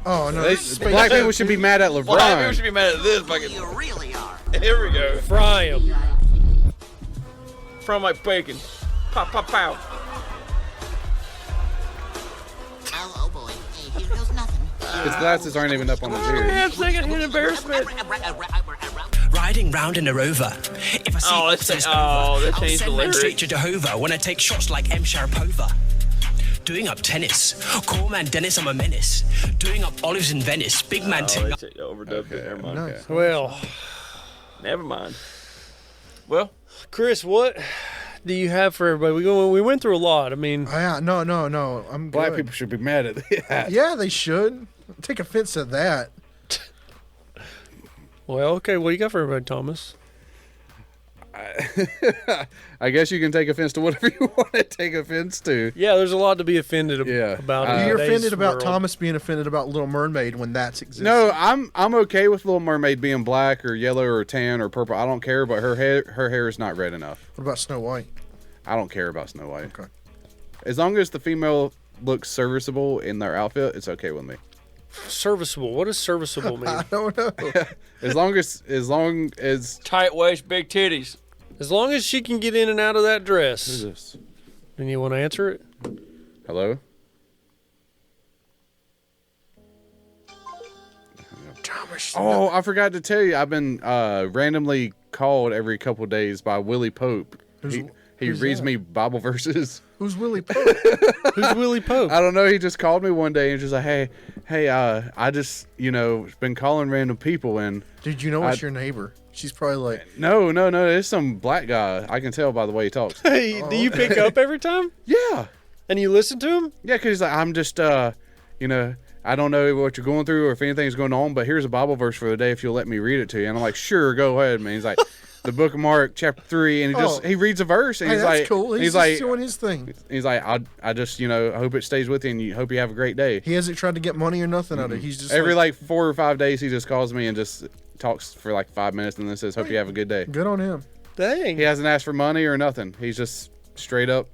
Oh no, They, this is Space black Jam. people should be mad at Black people LeBron. should be mad at this fucking. You really are. Here we go. Fry him. From like bacon. Pow, pow, pow. Oh boy, hey, here goes nothing. His glasses aren't even up on his ears. Man, second-hand embarrassment. Riding round in a rover. If I see Oh, ops that's- and it's oh, over, that I'll changed the send man lyrics. straight to Jehovah when I take shots like M. Sharapova. Doing up tennis. Call man Dennis, I'm a menace. Doing up olives in Venice. Big man ting. Oh, they overdubbed it. Never mind. Nice. Well, Never mind. Well, Chris, what do you have for everybody? We went through a lot. I mean, Yeah, no. I'm Black good. people should be mad at that. Yeah, they should. Take offense to that. well, okay. What do you got for everybody, Thomas? I guess you can take offense to whatever you want to take offense to. Yeah, there's a lot to be offended Yeah. about. in You're today's offended about world. Thomas being offended about Little Mermaid when that's existing. No, I'm okay with Little Mermaid being black or yellow or tan or purple. I don't care, but her hair is not red enough. What about Snow White? I don't care about Snow White. Okay. As long as the female looks serviceable in their outfit, it's okay with me. Serviceable. What does serviceable mean? I don't know. As long as tight waist, big titties. As long as she can get in and out of that dress. Who's this? And you want to answer it? Hello? Oh, I forgot to tell you, I've been randomly called every couple days by Willie Pope. He who's reads that? me Bible verses. Who's Willie Pope? Who's Willie Pope? I don't know. He just called me one day and just like, hey, I just, been calling random people and Dude, you know it's your neighbor. She's probably like, no, it's some black guy. I can tell by the way he talks. Hey, do you pick up every time? Yeah. And you listen to him? Yeah, because he's like, I'm just, I don't know what you're going through or if anything's going on, but here's a Bible verse for the day if you'll let me read it to you. And I'm like, sure, go ahead, man. He's like, the book of Mark, chapter 3, and he reads a verse, and hey, he's that's like, cool. He's like, just doing his thing. he's like, I just, I hope it stays with you, and hope you have a great day. He hasn't tried to get money or nothing out of it. He's just Every like 4 or 5 days, he just calls me and just talks for like 5 minutes and then says, "Hope you have a good day." Good on him. Dang. He hasn't asked for money or nothing. He's just straight up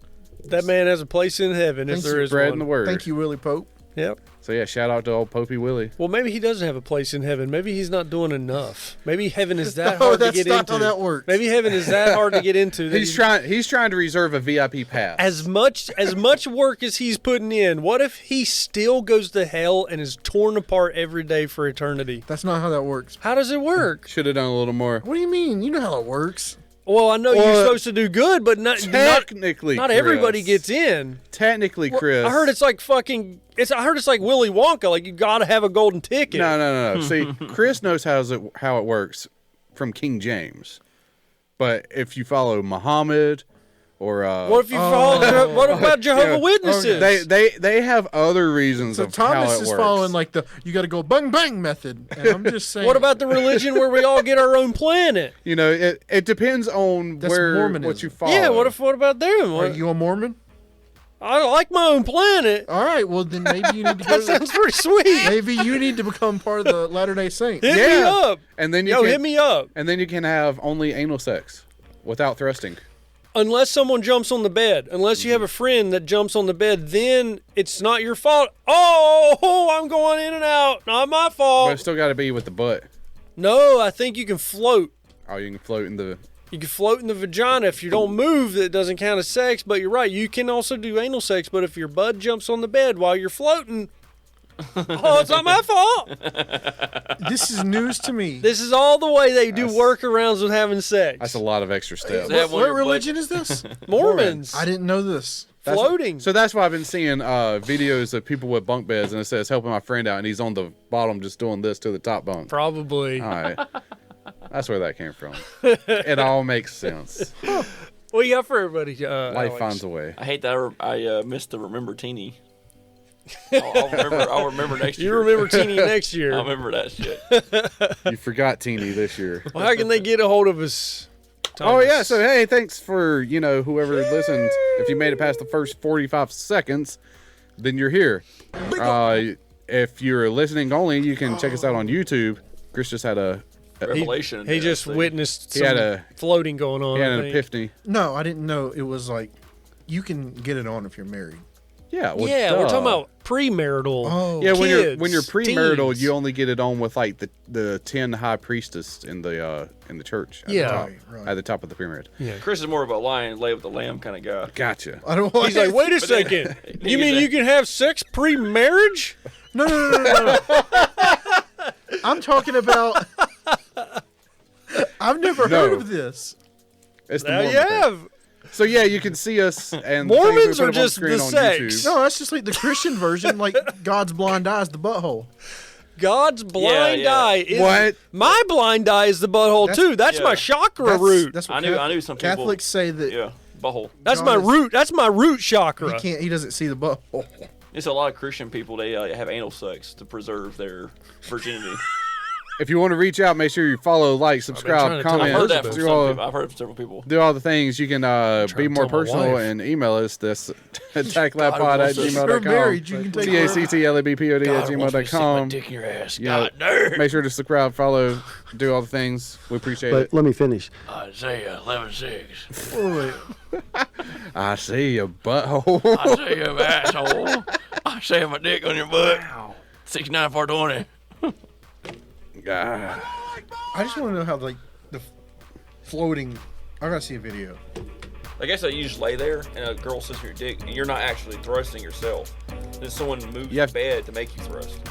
That man has a place in heaven if there is spreading one. the word. Thank you, Willie Pope. Yep. So yeah, shout out to old Popey Willie. Well, maybe he doesn't have a place in heaven. Maybe he's not doing enough. Maybe heaven is that No, hard to that's get not into. how that works. Maybe heaven is that hard to get into. that He's trying to reserve a VIP pass. As much work as he's putting in, what if he still goes to hell and is torn apart every day for eternity? That's not how that works. How does it work? Should have done a little more. What do you mean? You know how it works. Well, I know you're supposed to do good, but not Technically, not Chris. everybody gets in. Technically, Chris. I heard it's like I heard it's like Willy Wonka. Like you got to have a golden ticket. No. See, Chris knows how it works from King James, but if you follow Muhammad or what if you follow? What about Jehovah Witnesses? They have other reasons So of how Thomas it is works. following like you got to go bang bang method. And I'm just saying. What about the religion where we all get our own planet? You know, it depends on That's where Mormonism. what you follow. Yeah. What about them? Are you a Mormon? I like my own planet. All right. Well, then maybe you need to That go. sounds pretty sweet. Maybe you need to become part of the Latter-day Saints. Hit me up. And then hit me up. And then you can have only anal sex without thrusting. Unless someone jumps on the bed, unless you have a friend that jumps on the bed, then it's not your fault. Oh, I'm going in and out. Not my But fault. it's still got to be with the butt. No, I think you can float. Oh, you can float in the. You can float in the vagina. If you don't move, it doesn't count as sex. But you're right. You can also do anal sex. But if your bud jumps on the bed while you're floating, oh, it's not my fault. This is news to me. This is all the way they do workarounds with having sex. That's a lot of extra steps. What religion is this? Mormons. I didn't know this. Floating. So that's why I've been seeing videos of people with bunk beds, and it says helping my friend out, and he's on the bottom just doing this to the top bunk. Probably. All right. That's where that came from. It all makes sense. What you got for everybody? Life Alex? finds a way. I hate that I missed the Remember Teeny. I'll remember next year. You remember Teeny next year. I'll remember that shit. You forgot Teeny this year. Well, how can they get a hold of us? Thomas? Oh yeah, so hey, thanks for whoever listened. If you made it past the first 45 seconds, then you're here. If you're listening only, you can check us out on YouTube. Chris just had a revelation. He just witnessed some he had a floating going on. He had I an think. epiphany. No, I didn't know it was like you can get it on if you're married. Yeah, well, Yeah, we're talking about premarital. Oh, yeah, kids, when you're premarital, teens. you only get it on with like the 10 high priestess in the church. At Yeah. the top, Right. at the top of the pyramid. Yeah. Chris is more of a lion lay with the lamb kind of guy. Gotcha. I don't want. He's like, wait a second. You mean you can have sex pre-marriage? No. I'm talking about. I've never heard of this. It's the Now Mormon you thing. have. So yeah, you can see us and Mormons things we put are up on just screen the on sex. YouTube. No, that's just like the Christian version, like God's blind eye is the butthole. God's blind yeah. eye is What? My blind eye is the butthole That's- too. That's yeah. my chakra root. That's I what knew some people. Catholics say that Yeah, butthole. That's God my is- root. That's my root chakra. he doesn't see the butthole. It's a lot of Christian people. They have anal sex to preserve their virginity. If you want to reach out, make sure you follow, like, trying subscribe, to tell I've comment, heard that from do some all, people. I've heard it from several people. do all the things. You can be to more tell my personal wife. and email us this tactlabpod at If you're married, you gmail.com. can take TACTLABPOD at God wants me to stick my gmail.com. dick in your ass. You know, God damn. make sure to subscribe, follow, do all the things. We appreciate it. Let me finish. Isaiah 11:6. Oh, wait. I see your butthole. Isaiah asshole. I say my dick on your butt. 69420. God. I just want to know how the floating. I gotta see a video. I guess you just lay there and a girl sits on your dick and you're not actually thrusting yourself. Then someone moves Yeah. the bed to make you thrust.